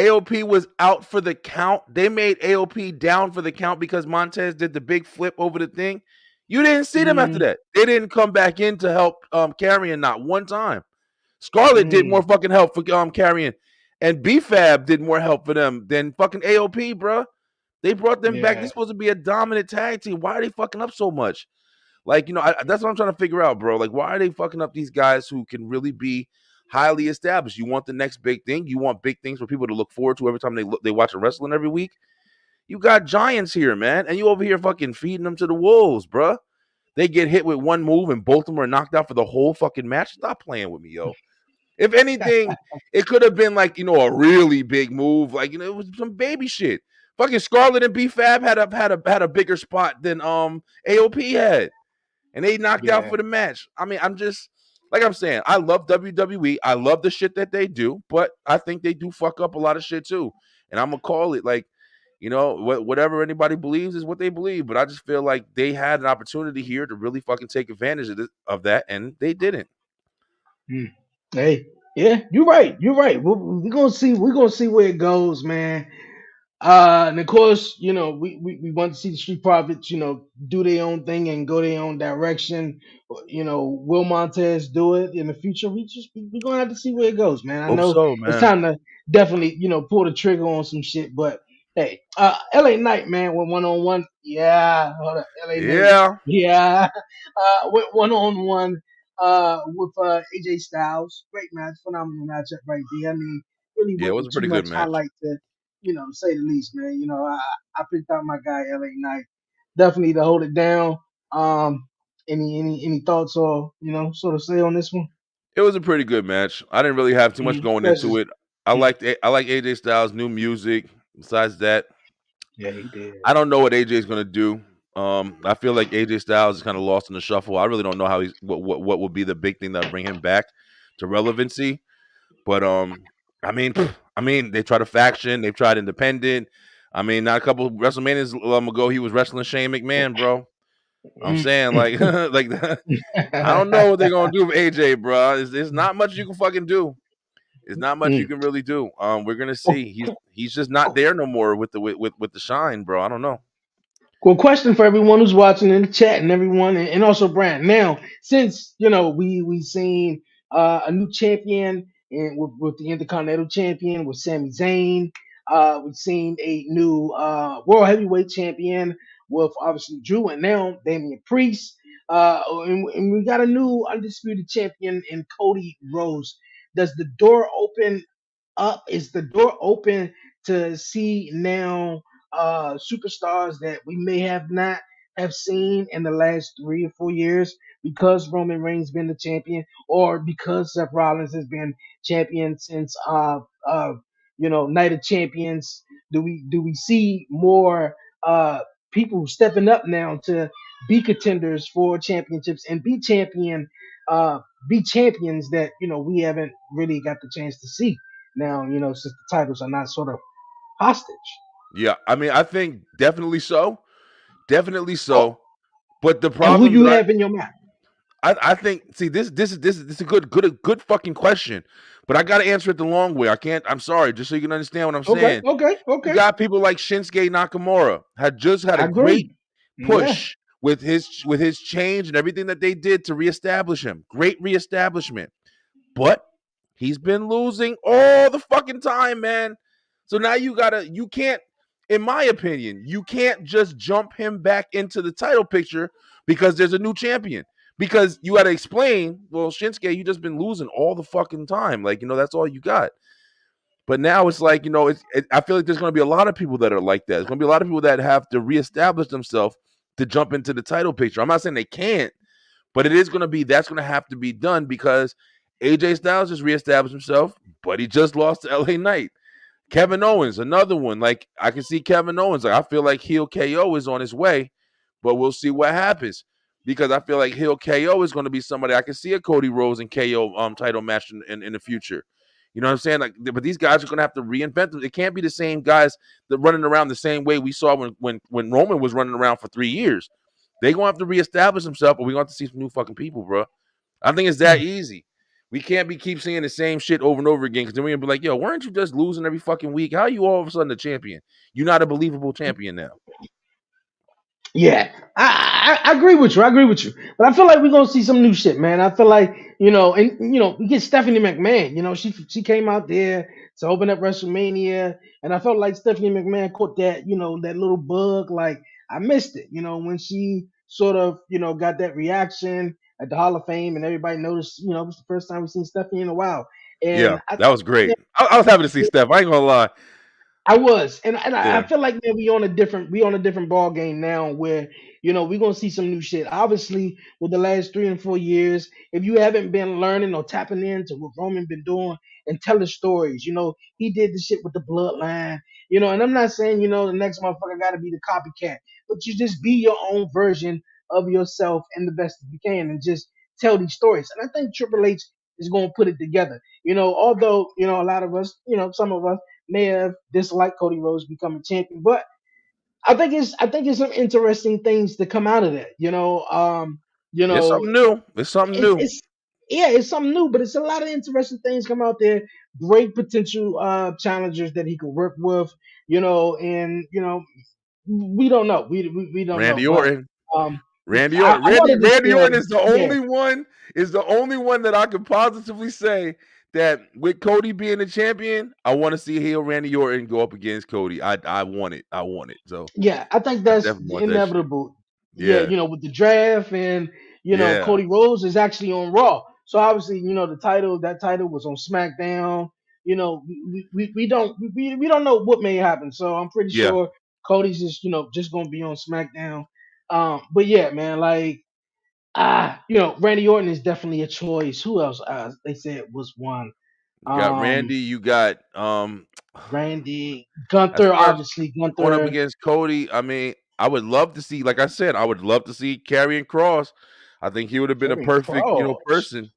AOP was out for the count? They made AOP down for the count because Montez did the big flip over the thing. You didn't see them after
mm,
that. They didn't come back in to help Carrion not one time. Scarlett did more
mm,
fucking help for Carrion, and BFAB did more help for them than fucking AOP, bro. They brought them back. They're
yeah.
supposed to be a dominant tag team. Why are they fucking up so much? Like, that's what I'm trying to figure out, bro. Like, why are they fucking up these guys who can really be highly established? You want the next big thing? You want big things for people to look forward to every time they watch a wrestling every week? You got giants here, man, and you over here fucking feeding them to the wolves, bro. They get hit with one move and both of them are knocked out for the whole fucking match. Stop playing with me, yo. If anything, it could have been like, a really big move. Like, it was some baby shit. Fucking Scarlett and B Fab had a bigger spot than AOP had. And they knocked out
Yeah.
for the match. I mean, I'm just like I'm saying, I love WWE. I love the shit that they do, but I think they do fuck up a lot of shit too. And I'm gonna call it like, whatever anybody believes is what they believe. But I just feel like they had an opportunity here to really fucking take advantage of that, and they didn't.
Mm. Hey, yeah, you're right. You're right. We're gonna see. We're gonna see where it goes, man. And of course, we want to see the Street Profits, do their own thing and go their own direction. Will Montez do it in the future? We're gonna have to see where it goes, man. I
Hope
know
so,
it's
man.
time to definitely, pull the trigger on some shit. But hey, LA Knight, man, went 1-on-1. Yeah, hold up, LA Knight.
Yeah.
Yeah, went 1-on-1 with AJ Styles. Great match, phenomenal matchup right there. I mean, really
Yeah, it was a
wasn't too
pretty good
much
match.
highlight to say the least, man. I picked out my guy LA Knight. Definitely to hold it down. Um, any thoughts or sort of say on this one?
It was a pretty good match. I didn't really have too much going
That's
into
just
it. I
mm,
liked I like AJ Styles' new music. Besides that,
yeah, he did.
I don't know what AJ is gonna do. I feel like AJ Styles is kind of lost in the shuffle. I really don't know how he's what would be the big thing that bring him back to relevancy. But I mean, they tried a faction, they've tried independent. I mean, not a couple of WrestleManias ago, he was wrestling Shane McMahon, bro. I'm
Mm.
saying like like I don't know what they're gonna do with AJ, bro. There's not much you can fucking do. It's not much you
Mm.
can really do. We're gonna
Well,
see. He's just not there no more with the shine, bro. I don't know.
well, question for everyone who's watching in the chat and everyone, and also Brand. Now, since we seen a new champion and with the Intercontinental Champion with Sami Zayn, we've seen a new World Heavyweight Champion with obviously Drew, and now Damian Priest, and we got a new undisputed champion in Cody Rhodes. Does the door open up? Is the door open to see now superstars that we may have not have seen in the last 3 or 4 years because Roman Reigns been the champion or because Seth Rollins has been champion since Night of Champions? Do we see more people stepping up now to be contenders for championships and uh be champions that we haven't really got the chance to see now, since the titles are not sort of hostage.
Yeah, I mean, I think definitely so, definitely
Oh,
so. But the
and who
problem
you
that
have in your map?
I think, see, this is a good fucking question, but I got to answer it the long way. I can't. I'm sorry, just so you can understand what I'm
Okay,
saying.
okay,
You
okay.
got people like Shinsuke Nakamura had just had
I
a great
agree. Yeah.
push with his change and everything that they did to reestablish him. Great reestablishment. But he's been losing all the fucking time, man. So now you can't, in my opinion, you can't just jump him back into the title picture because there's a new champion. Because you got to explain, well, Shinsuke, you just been losing all the fucking time. Like, that's all you got. But now it's like, I feel like there's going to be a lot of people that are like that. There's going to be a lot of people that have to reestablish themselves to jump into the title picture. I'm not saying they can't, but that's going to have to be done because AJ Styles just reestablished himself, but he just lost to LA Knight. Kevin Owens, another one. Like, I can see Kevin Owens. Like, I feel like heel KO is on his way, but we'll see what happens because I feel like heel KO is going to be somebody I can see a Cody Rhodes and KO title match in the future. You know what I'm saying? Like, but these guys are going to have to reinvent them. It can't be the same guys that running around the same way we saw when Roman was running around for 3 years. They gonna have to reestablish themselves, but we gonna have to see some new fucking people, bro. I think it's that easy. We can't keep seeing the same shit over and over again because then we're gonna be like, yo, weren't you just losing every fucking week? How are you all of a sudden a champion? You're not a believable champion now.
Yeah, I agree with you. I agree with you. But I feel like we're gonna see some new shit, man. I feel like we get Stephanie McMahon. She came out there to open up WrestleMania, and I felt like Stephanie McMahon caught that that little bug. Like I missed it. When she sort of, got that reaction at the Hall of Fame, and everybody noticed, it was the first time we've seen Stephanie in a while.
Yeah,
And I
that
think,
was great. I was happy to see Steph. I ain't gonna lie.
I was, and I
Yeah,
feel like, man, we on a different ball game now, where we're gonna see some new shit. Obviously, with the last 3 and 4 years, if you haven't been learning or tapping into what Roman been doing and telling stories, he did the shit with the bloodline, and I'm not saying the next motherfucker got to be the copycat, but you just be your own version of yourself and the best that you can, and just tell these stories. And I think Triple H is gonna put it together. Although a lot of us, some of us may have disliked Cody Rhodes becoming champion, but I think it's some interesting things to come out of that. You
it's
know,
something new. It's something new.
it's yeah, it's something new, but it's a lot of interesting things come out there. Great potential challengers that he could work with. And we don't know. We don't know,
Randy
but
Orton.
um,
Randy
I
Orton. Randy
wanted to
Randy
see
Orton is
him.
the
Yeah,
only one. Is the only one that I could positively say that with Cody being the champion, I want to see heel Randy Orton go up against Cody. I want it. I want it. So
yeah, I think
I
that's
definitely want that shit.
inevitable. Yeah,
Yeah.
with the draft, and
Yeah.
Cody Rhodes is actually on Raw. So obviously, that title was on SmackDown. We don't know what may happen. So I'm pretty
Yeah.
sure Cody's just gonna be on SmackDown. But yeah, man, like Randy Orton is definitely a choice. Who else? They said was one.
You got
Um,
Randy. You got
Randy,
as
Gunther,
far as
obviously
going up
Gunther.
against Cody, I mean, I would love to see, like I said, I would love to see Karrion Cross. I think he would have been a
Kevin
perfect,
Cross.
person.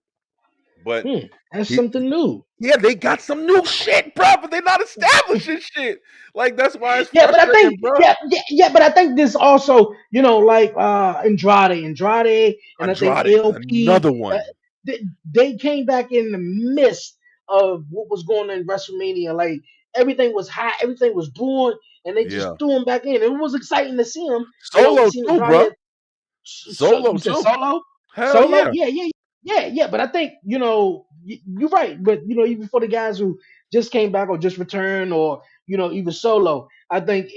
But
That's
he
something new.
yeah, they got some new shit, bro, but they're not establishing shit. Like that's why it's
Yeah, but I think
frustrating, bro.
but I think this also, like Andrade, and I think
Andrade,
LP,
another one.
they came back in the midst of what was going on in WrestleMania. Like everything was hot, everything was brewing, and they just
Yeah.
threw him back in. It was exciting to see him. We
Solo
seen
too,
Andrade.
bro.
You
Solo
said
too.
Solo?
Hell
Solo?
yeah.
Yeah. But I think you're right. But even for the guys who just came back or just returned, or even Solo, I think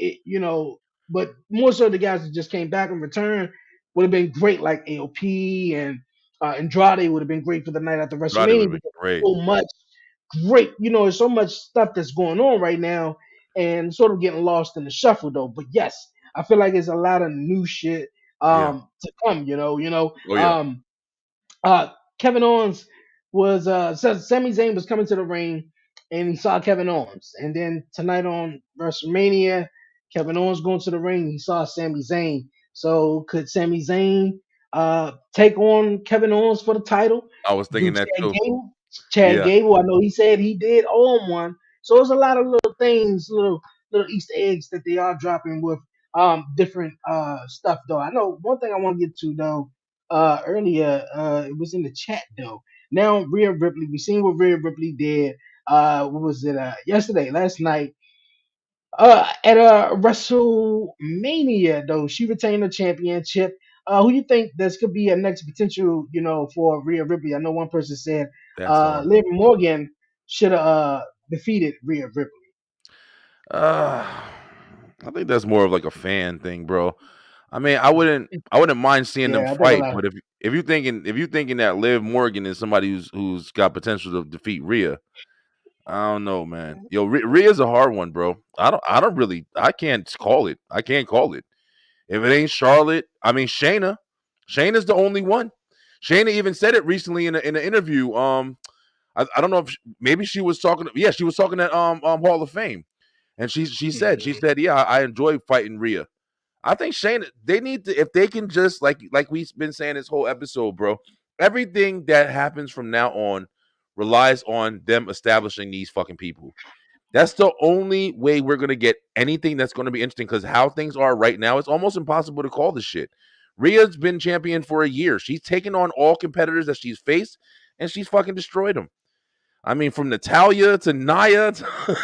But more so the guys that just came back and returned would have been great, like AOP and Andrade would have been great for the night after
Andrade would
WrestleMania,
have been
because
great.
there's so much great. There's so much stuff that's going on right now, and sort of getting lost in the shuffle though. But yes, I feel like there's a lot of new shit
Yeah.
to come.
Oh yeah.
Uh Kevin Owens says Sami Zayn was coming to the ring, and he saw Kevin Owens. And then tonight on WrestleMania, Kevin Owens going to the ring, he saw Sami Zayn. So could Sami Zayn take on Kevin Owens for the title?
I was
Do
thinking that
Chad
too.
Gable? Chad
Yeah.
Gable, I know he said he did owe him one. So there's a lot of little things, little Easter eggs that they are dropping with different stuff though. I know one thing I want to get to though, earlier, it was in the chat though. Now Rhea Ripley, we seen what Rhea Ripley did. What was it? Yesterday, last night. At WrestleMania though, she retained the championship. Who you think this could be a next potential, for Rhea Ripley? I know one person said
That's hard.
Liv Morgan should have defeated Rhea Ripley.
Uh, I think that's more of like a fan thing, bro. I mean, I wouldn't mind seeing them
Yeah, I think a
fight,
lot.
but if you thinking that Liv Morgan is somebody who's got potential to defeat Rhea, I don't know, man. Yo, Rhea's a hard one, bro. I can't call it. I can't call it. If it ain't Charlotte, I mean Shayna. Shayna's the only one. Shayna even said it recently in an interview. I don't know if maybe she was talking. Yeah, she was talking at Hall of Fame, and she said, yeah, I enjoy fighting Rhea. I think Shayna, they need to, if they can just like we've been saying this whole episode, bro. Everything that happens from now on relies on them establishing these fucking people. That's the only way we're gonna get anything that's gonna be interesting. Because how things are right now, it's almost impossible to call this shit. Rhea's been champion for a year. She's taken on all competitors that she's faced, and she's fucking destroyed them. I mean, from Natalia to Naya to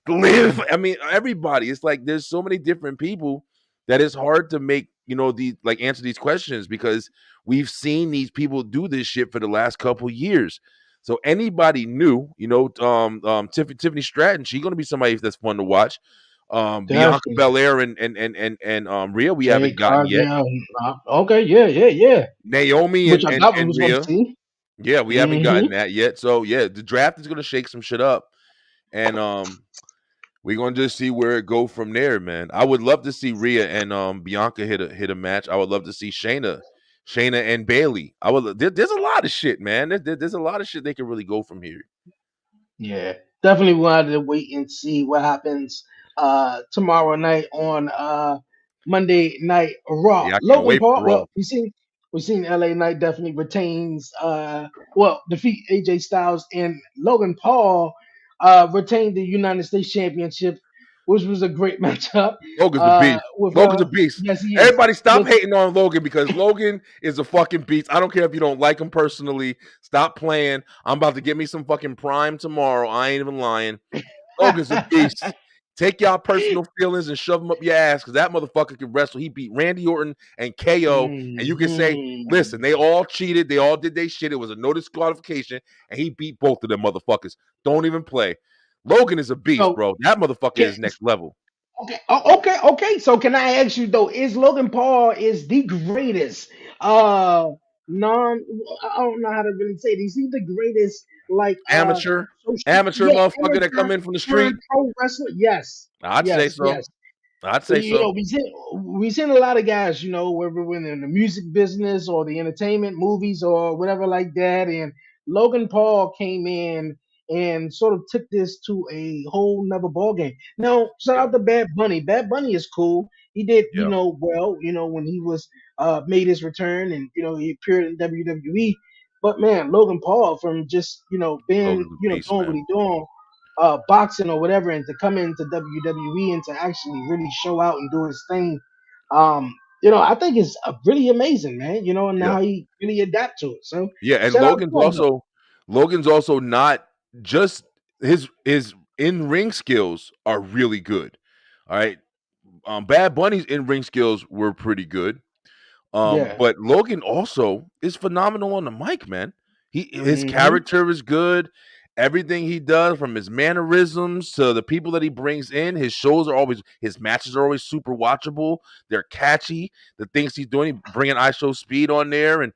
Liv. I mean, everybody. It's like there's so many different people that it's hard to make, answer these questions because we've seen these people do this shit for the last couple years. So anybody new, Tiffany Stratton, she's gonna be somebody that's fun to watch. Bianca
Definitely.
Belair and Rhea we
Jay
haven't gotten yet.
Cargill. Okay, yeah, yeah, yeah.
Naomi
Which
and
I
and
definitely
and
was want to
Rhea.
see.
Yeah, we haven't
Hmm.
gotten that yet. So yeah, the draft is gonna shake some shit up, and we're gonna just see where it go from there, man. I would love to see Rhea and Bianca hit a match. I would love to see Shayna and Bailey. There's a lot of shit, man. There's a lot of shit they can really go from here.
Yeah, definitely wanted to wait and see what happens tomorrow night on Monday Night Raw.
Yeah, I can't
Logan
wait
Paul.
for Raw.
Well, we seen LA Knight definitely retains defeat AJ Styles, and Logan Paul retained the United States Championship, which was a great matchup.
Logan's a beast.
With
Logan's a beast.
Yes, he is.
Everybody stop
With
hating on Logan because Logan is a fucking beast. I don't care if you don't like him personally. Stop playing. I'm about to get me some fucking prime tomorrow. I ain't even lying. Logan's a beast. Take y'all personal feelings and shove them up your ass because that motherfucker can wrestle. He beat Randy Orton and KO. And you can say, listen, they
Mhm.
all cheated. They all did their shit. It was a no disqualification. And he beat both of them motherfuckers. Don't even play. Logan is a beast,
So
bro. That motherfucker
can,
is next level.
okay, okay. So can I ask you though, is Logan Paul is the greatest uh non I don't know how to really say it. Is he the greatest like
Amateur, amateur
yeah,
motherfucker that come
amateur
in from the street.
turned pro wrestler? Yes.
I'd say
Yes,
so.
yes.
I'd say
You
so.
know, we seen a lot of guys, whether we're in the music business or the entertainment, movies or whatever like that. And Logan Paul came in and sort of took this to a whole nother ball game. Now, shout
Yeah,
out to Bad Bunny. Bad Bunny is cool. He did,
yeah.
well, when he was made his return and he appeared in WWE. But man, Logan Paul from just being
Logan's a beast,
doing what
man.
he doing boxing or whatever, and to come into WWE and to actually really show out and do his thing, I think it's really amazing, man. And
Yeah.
how he really adapt to it. So
Yeah, and
shout out to him though.
Logan's also not just his in-ring skills are really good. All right. Bad Bunny's in-ring skills were pretty good.
Yeah.
But Logan also is phenomenal on the mic, man. His
Hmm.
character is good. Everything he does, from his mannerisms to the people that he brings in, his matches are always super watchable. They're catchy. The things he's doing, bringing ISO speed on there, and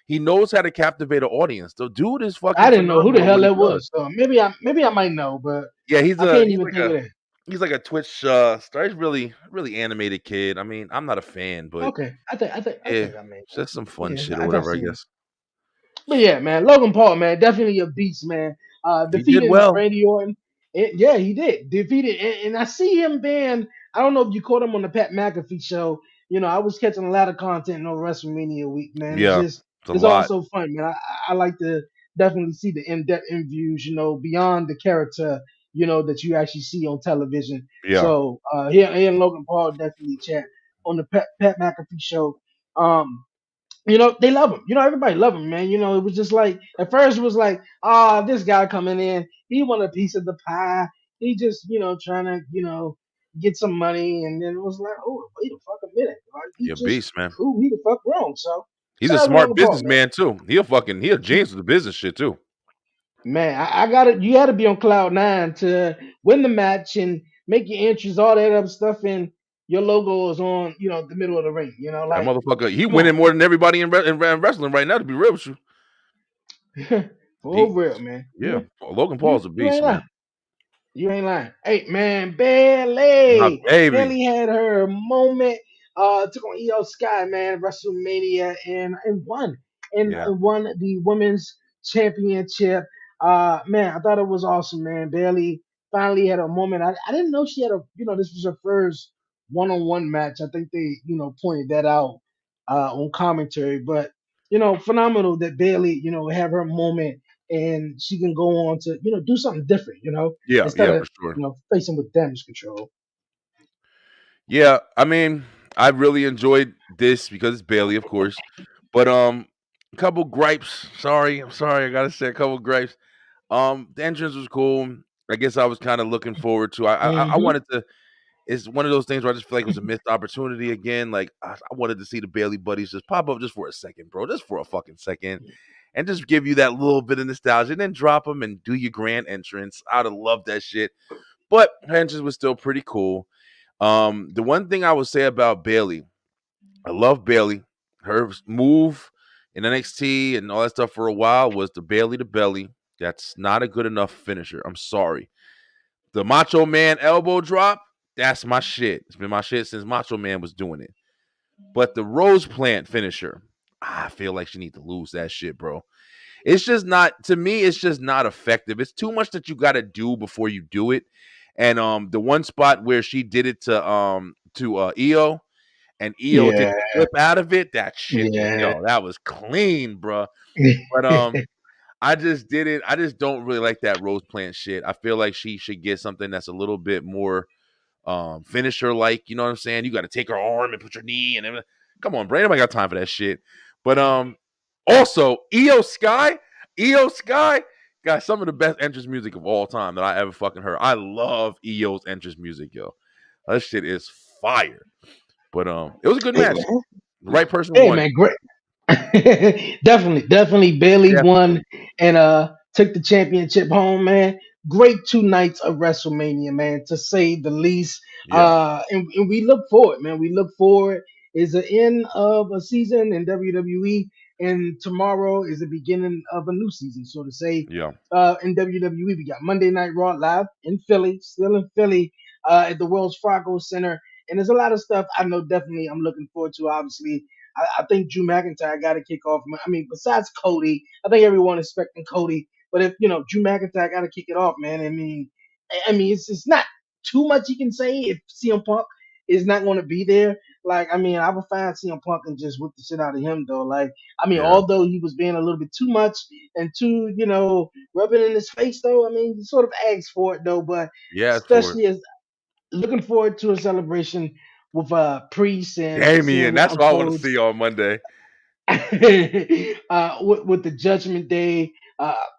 he knows how to captivate an audience. The dude is
I
fucking
didn't know who the
phenomenal at
hell
what he
that
does.
was. So maybe I might know, but
Yeah,
I can't even think of it.
he's like a Twitch star. He's really animated kid. I mean, I'm not a fan, but
Okay, I think
yeah,
I may
it's
know.
just some fun
Yeah,
shit or
I got
whatever, I
seen.
guess.
But yeah, man, Logan Paul, man, definitely a beast, man.
He did
Defeating
well.
Randy Orton. Yeah, he did. Defeated, and I see him being. I don't know if you caught him on the Pat McAfee show. I was catching a lot of content on WrestleMania week, man. It's
Yeah,
just,
it's a
it's all
lot.
so fun, man. I like to definitely see the in-depth interviews, beyond the character, that you actually see on television.
Yeah,
So here and Logan Paul definitely chat on the Pat McAfee show. They love him. Everybody love him, man. It was just like at first it was like, this guy coming in, he want a piece of the pie. He just, trying to, get some money, and then it was like, oh, wait a fucking minute, like, he
he a
just
beast, man.
proved me the fuck wrong. So
He's a
shout out to
smart
Logan Paul, man.
businessman too. He a genius with the business shit too.
Man, I got it. You had to be on cloud nine to win the match and make your entries, all that other stuff, and your logo is on, the middle of the ring.
That
Like,
motherfucker, he
come on,
winning more than everybody in wrestling right now. To be real with you,
for
he
real, man.
yeah, Logan
You,
Paul's a
you
beast,
ain't
man.
lying. You ain't lying. Hey man,
My
Bailey.
baby.
Bailey had her moment. Took on EO Sky, man, WrestleMania and won.
Yeah,
And won the women's championship. Man, I thought it was awesome, man. Bailey finally had a moment. I didn't know she had this was her first one-on-one match. I think they, pointed that out on commentary. But, phenomenal that Bailey, have her moment and she can go on to do something different,
yeah,
instead
yeah,
of
for sure.
facing with damage control.
Yeah, I mean, I really enjoyed this because it's Bailey, of course. But a couple gripes. Sorry, I'm sorry. I gotta say a couple gripes. The entrance was cool. I guess I was kind of looking forward to. I
Hmm.
wanted to. It's one of those things where I just feel like it was a missed opportunity again. Like I wanted to see the Bailey buddies just pop up just for a second, bro, just for a fucking second, and just give you that little bit of nostalgia, and then drop them and do your grand entrance. I'd have loved that shit. But her entrance was still pretty cool. The one thing I would say about Bailey, I love Bailey. Her move in NXT and all that stuff for a while was the Bailey to belly. That's not a good enough finisher. I'm sorry. The Macho Man elbow drop, that's my shit. It's been my shit since Macho Man was doing it. But the Rose Plant finisher, I feel like she need to lose that shit, bro. It's just not, to me, it's just not effective. It's too much that you got to do before you do it. And the one spot where she did it to Io, and Io did
Yeah,
the flip out of it, that shit was,
yeah,
yo, that was clean, bro. But I just didn't. I just don't really like that Rose Plant shit. I feel like she should get something that's a little bit more finisher like. You know what I'm saying? You got to take her arm and put your knee and everything. Come on, Brandon, I got time for that shit. But also Io Sky got some of the best entrance music of all time that I ever fucking heard. I love Io's entrance music, yo. That shit is fire. But it was a good
hey
match.
man,
The right person
hey
won.
man, great. Definitely Bailey
Definitely.
won and took the championship home, man. Great 2 nights of WrestleMania, man, to say the least.
Yeah.
And we look forward, man. We look forward. Is the end of a season in WWE, and tomorrow is the beginning of a new season. So to say,
Yeah.
in WWE, we got Monday Night Raw live in Philly, still in Philly, at the Wells Fargo Center. And there's a lot of stuff I know definitely I'm looking forward to. Obviously, I think Drew McIntyre got to kick off. I mean, besides Cody, I think everyone expecting Cody. But if Drew McIntyre got to kick it off, man. I mean, it's not too much you can say if CM Punk is not going to be there. Like, I mean, I would find CM Punk and just whip the shit out of him, though. Like, I mean,
Yeah.
although he was being a little bit too much and too, rubbing in his face, though. I mean, he sort of asked for it, though. But
Yeah, it's for it.
especially as looking forward to a celebration with Priest and
Damien,
seeing
that's what I want to
Uncode
see on Monday.
with the Judgment Day,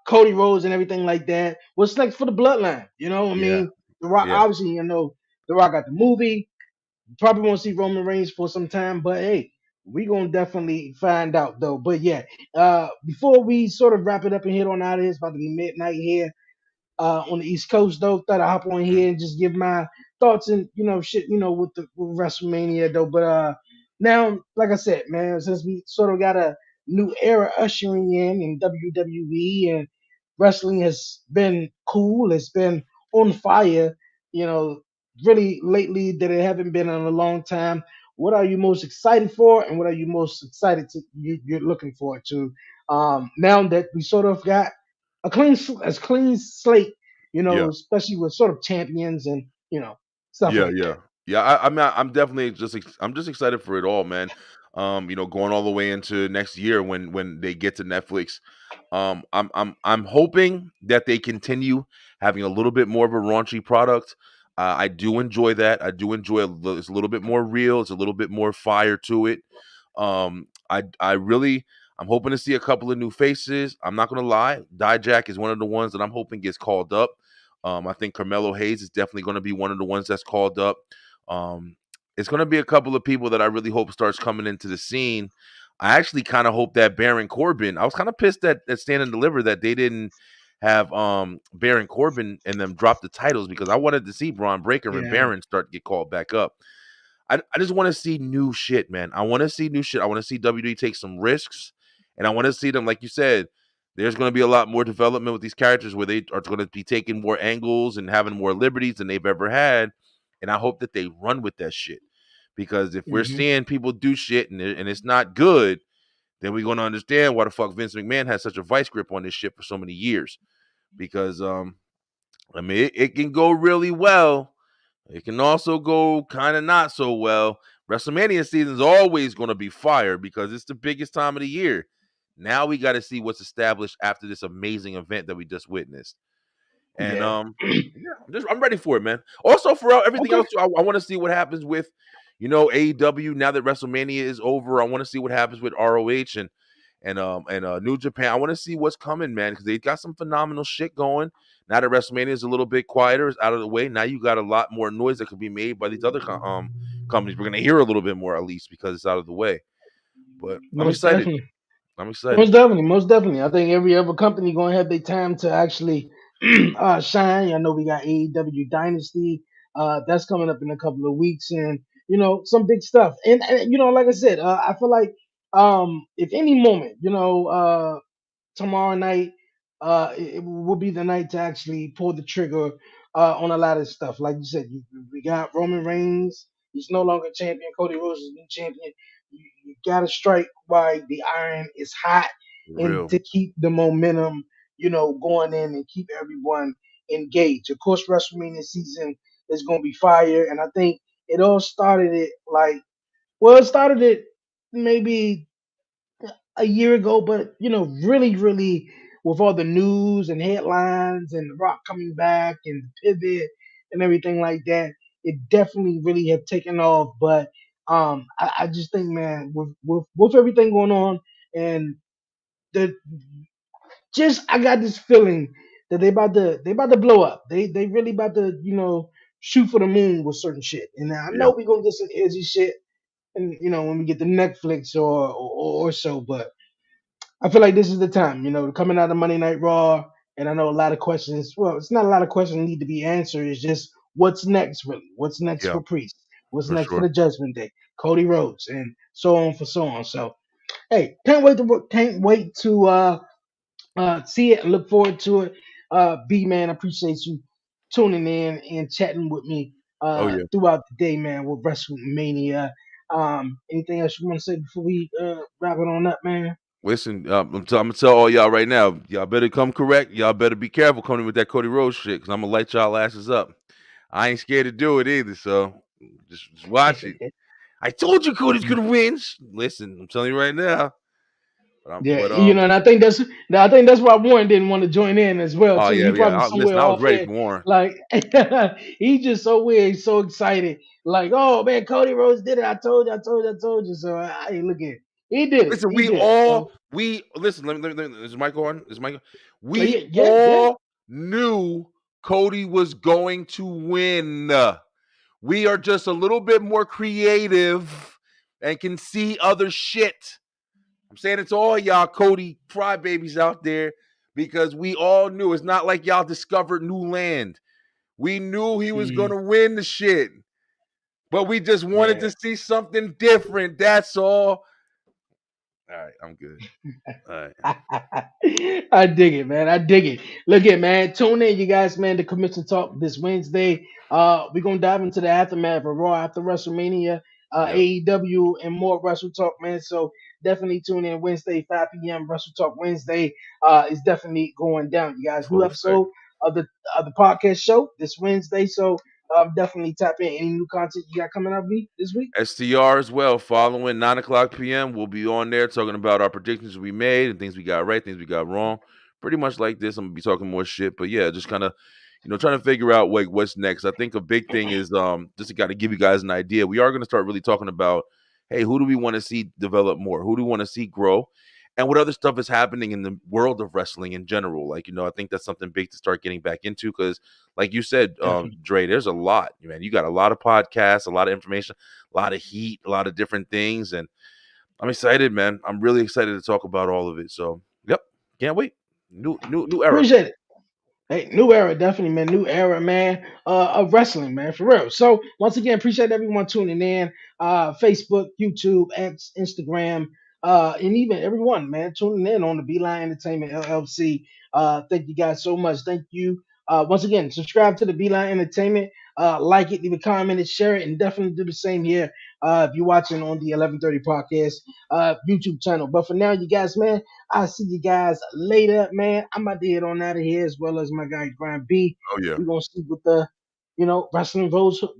Cody Rhodes, and everything like that. What's next for the Bloodline? I
Yeah.
mean, The Rock.
Yeah.
Obviously, The Rock got the movie. Probably won't see Roman Reigns for some time, but hey, we gonna definitely find out though. But yeah, before we sort of wrap it up and head on out of here, it's about to be midnight here on the East Coast though. Thought I'd hop on
Mhm.
here and just give my thoughts and shit, with WrestleMania though. But now, like I said, man, since we sort of got a new era ushering in WWE and wrestling has been cool, it's been on fire, you know, really lately that it haven't been in a long time. What are you most excited for, and what are you most excited to you're looking forward to? Now that we sort of got a clean slate,
Yeah.
especially with sort of champions and stuff
Yeah,
like
yeah,
that.
yeah. I'm definitely I'm just excited for it all, man. Going all the way into next year when they get to Netflix. I'm hoping that they continue having a little bit more of a raunchy product. I do enjoy that. I do enjoy it's a little bit more real. It's a little bit more fire to it. I really I'm hoping to see a couple of new faces. I'm not gonna lie, Dijak is one of the ones that I'm hoping gets called up. I think Carmelo Hayes is definitely going to be one of the ones that's called up. Um, it's going to be a couple of people that I really hope starts coming into the scene. I actually kind of hope that Baron Corbin. I was kind of pissed at Stand and Deliver that they didn't have Baron Corbin and them drop the titles because I wanted to see Braun Breaker and
Yeah.
Baron start to get called back up. I just want to see new shit, man. I want to see new shit. I want to see WWE take some risks, and I want to see them, like you said. There's going to be a lot more development with these characters where they are going to be taking more angles and having more liberties than they've ever had. And I hope that they run with that shit because if we're
Hmm.
seeing people do shit and it's not good, then we're going to understand why the fuck Vince McMahon has such a vice grip on this shit for so many years. Because I mean, it can go really well, it can also go kind of not so well. WrestleMania season is always going to be fire because it's the biggest time of the year. Now we got to see what's established after this amazing event that we just witnessed. And
Yeah.
yeah, I'm ready for it, man. Also for everything
Okay.
else, I want to see what happens with AEW now that WrestleMania is over. I want to see what happens with ROH and New Japan. I want to see what's coming, man, because they got some phenomenal shit going. Now that WrestleMania is a little bit quieter, it's out of the way. Now you got a lot more noise that could be made by these other companies. We're gonna hear a little bit more at least because it's out of the way. But I'm
Most
excited.
definitely.
I'm excited.
Most definitely. Most definitely. I think every other company gonna have their time to actually shine. I know we got AEW Dynasty. That's coming up in a couple of weeks, and some big stuff. And like I said, I feel like if any moment, tomorrow night, it will be the night to actually pull the trigger on a lot of stuff. Like you said, we got Roman Reigns. He's no longer champion. Cody Rhodes is new champion. You got to strike while the iron is hot,
For
and
real.
to keep the momentum, going in and keep everyone engaged. Of course, WrestleMania season is going to be fire, and I think it all started it it started it maybe a year ago, but really, really, with all the news and headlines and The Rock coming back and the pivot and everything like that, it definitely really have taken off. But I just think, man, with everything going on, and the just I got this feeling that they about to blow up. They really about to shoot for the moon with certain shit. And I
Yeah.
know we gonna get some edgy shit, and when we get to Netflix or so, but I feel like this is the time, coming out of Monday Night Raw, and I know a lot of questions. Well, it's not a lot of questions need to be answered. It's just what's next, really. What's next
Yeah.
for Priest? What's
For
next for
sure.
the Judgment Day? Cody Rhodes, and so on for so on. So, hey, can't wait to see it and look forward to it. B man, I appreciate you tuning in and chatting with me
Oh yeah.
throughout the day, man. With WrestleMania. Anything else you want to say before we wrap it on up, man?
Listen, I'm gonna tell all y'all right now. Y'all better come correct. Y'all better be careful coming with that Cody Rhodes shit, because I'm gonna light y'all asses up. I ain't scared to do it either. So just watch it. I told you Cody's gonna win. Listen, I'm telling you right now.
Yeah,
But
and I think that's why Warren didn't want to join in as well
oh
too.
yeah,
He
yeah.
probably somewhere
Listen, I was
off
ready
here,
for Warren.
like he just so weird, he's so excited, like, oh man, Cody Rhodes did it. I told you, I told you, I told you. So hey, look at he did it,
Listen,
he did it. So
we listen. Is Michael on? Is Michael? We
yeah, yeah, yeah.
all knew Cody was going to win. We are just a little bit more creative and can see other shit. I'm saying it to all y'all Cody crybabies out there, because we all knew. It's not like y'all discovered new land. We knew he was
Mm,
gonna win the shit, but we just wanted
yeah.
to see something different. That's all. All right, I'm good. All right.
I dig it, man. I dig it. Look at man. Tune in, you guys, man, to Commission Talk this Wednesday. We're gonna dive into the aftermath of Raw after WrestleMania,
Yep.
AEW, and more Wrestle Talk, man. So definitely tune in Wednesday, 5 p.m. Wrestle Talk Wednesday. Is definitely going down. You guys, new
Full effect.
episode of the podcast show this Wednesday. So definitely tap in. Any new content you got coming up this week?
STR as well. Following 9 o'clock p.m., we'll be on there talking about our predictions we made and things we got right, things we got wrong. Pretty much like this. I'm gonna be talking more shit, but yeah, just kind of, trying to figure out like what's next. I think a big thing is just to kind of give you guys an idea. We are gonna start really talking about, hey, who do we want to see develop more? Who do we want to see grow? And what other stuff is happening in the world of wrestling in general? Like, I think that's something big to start getting back into, because, like you said,
Definitely.
Dre, there's a lot, man. You got a lot of podcasts, a lot of information, a lot of heat, a lot of different things. And I'm excited, man. I'm really excited to talk about all of it. So, yep, can't wait. New era.
Appreciate it. Hey, new era, definitely, man. New era, man, of wrestling, man, for real. So once again, appreciate everyone tuning in. Facebook, YouTube, X, Instagram, and even everyone, man, tuning in on the Beeline Entertainment LLC. Thank you guys so much. Thank you. Once again, subscribe to the Beeline Entertainment. Like it, leave a comment, and share it, and definitely do the same here. If you're watching on the 11:30 podcast YouTube channel. But for now, you guys, man, I'll see you guys later, man. I'm about to head on out of here, as well as my guy Brian B.
Oh, yeah.
We're gonna see what the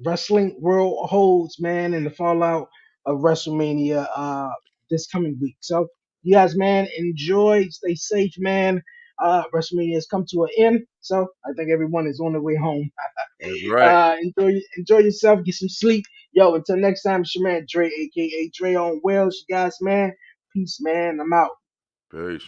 wrestling world holds, man, and the fallout of WrestleMania this coming week. So you guys, man, enjoy, stay safe, man. WrestleMania has come to an end, so I think everyone is on their way home.
That's right.
Enjoy yourself, get some sleep. Yo, until next time, it's your man Dre, aka Dre on Wells. You guys, man, peace, man. I'm out.
Peace.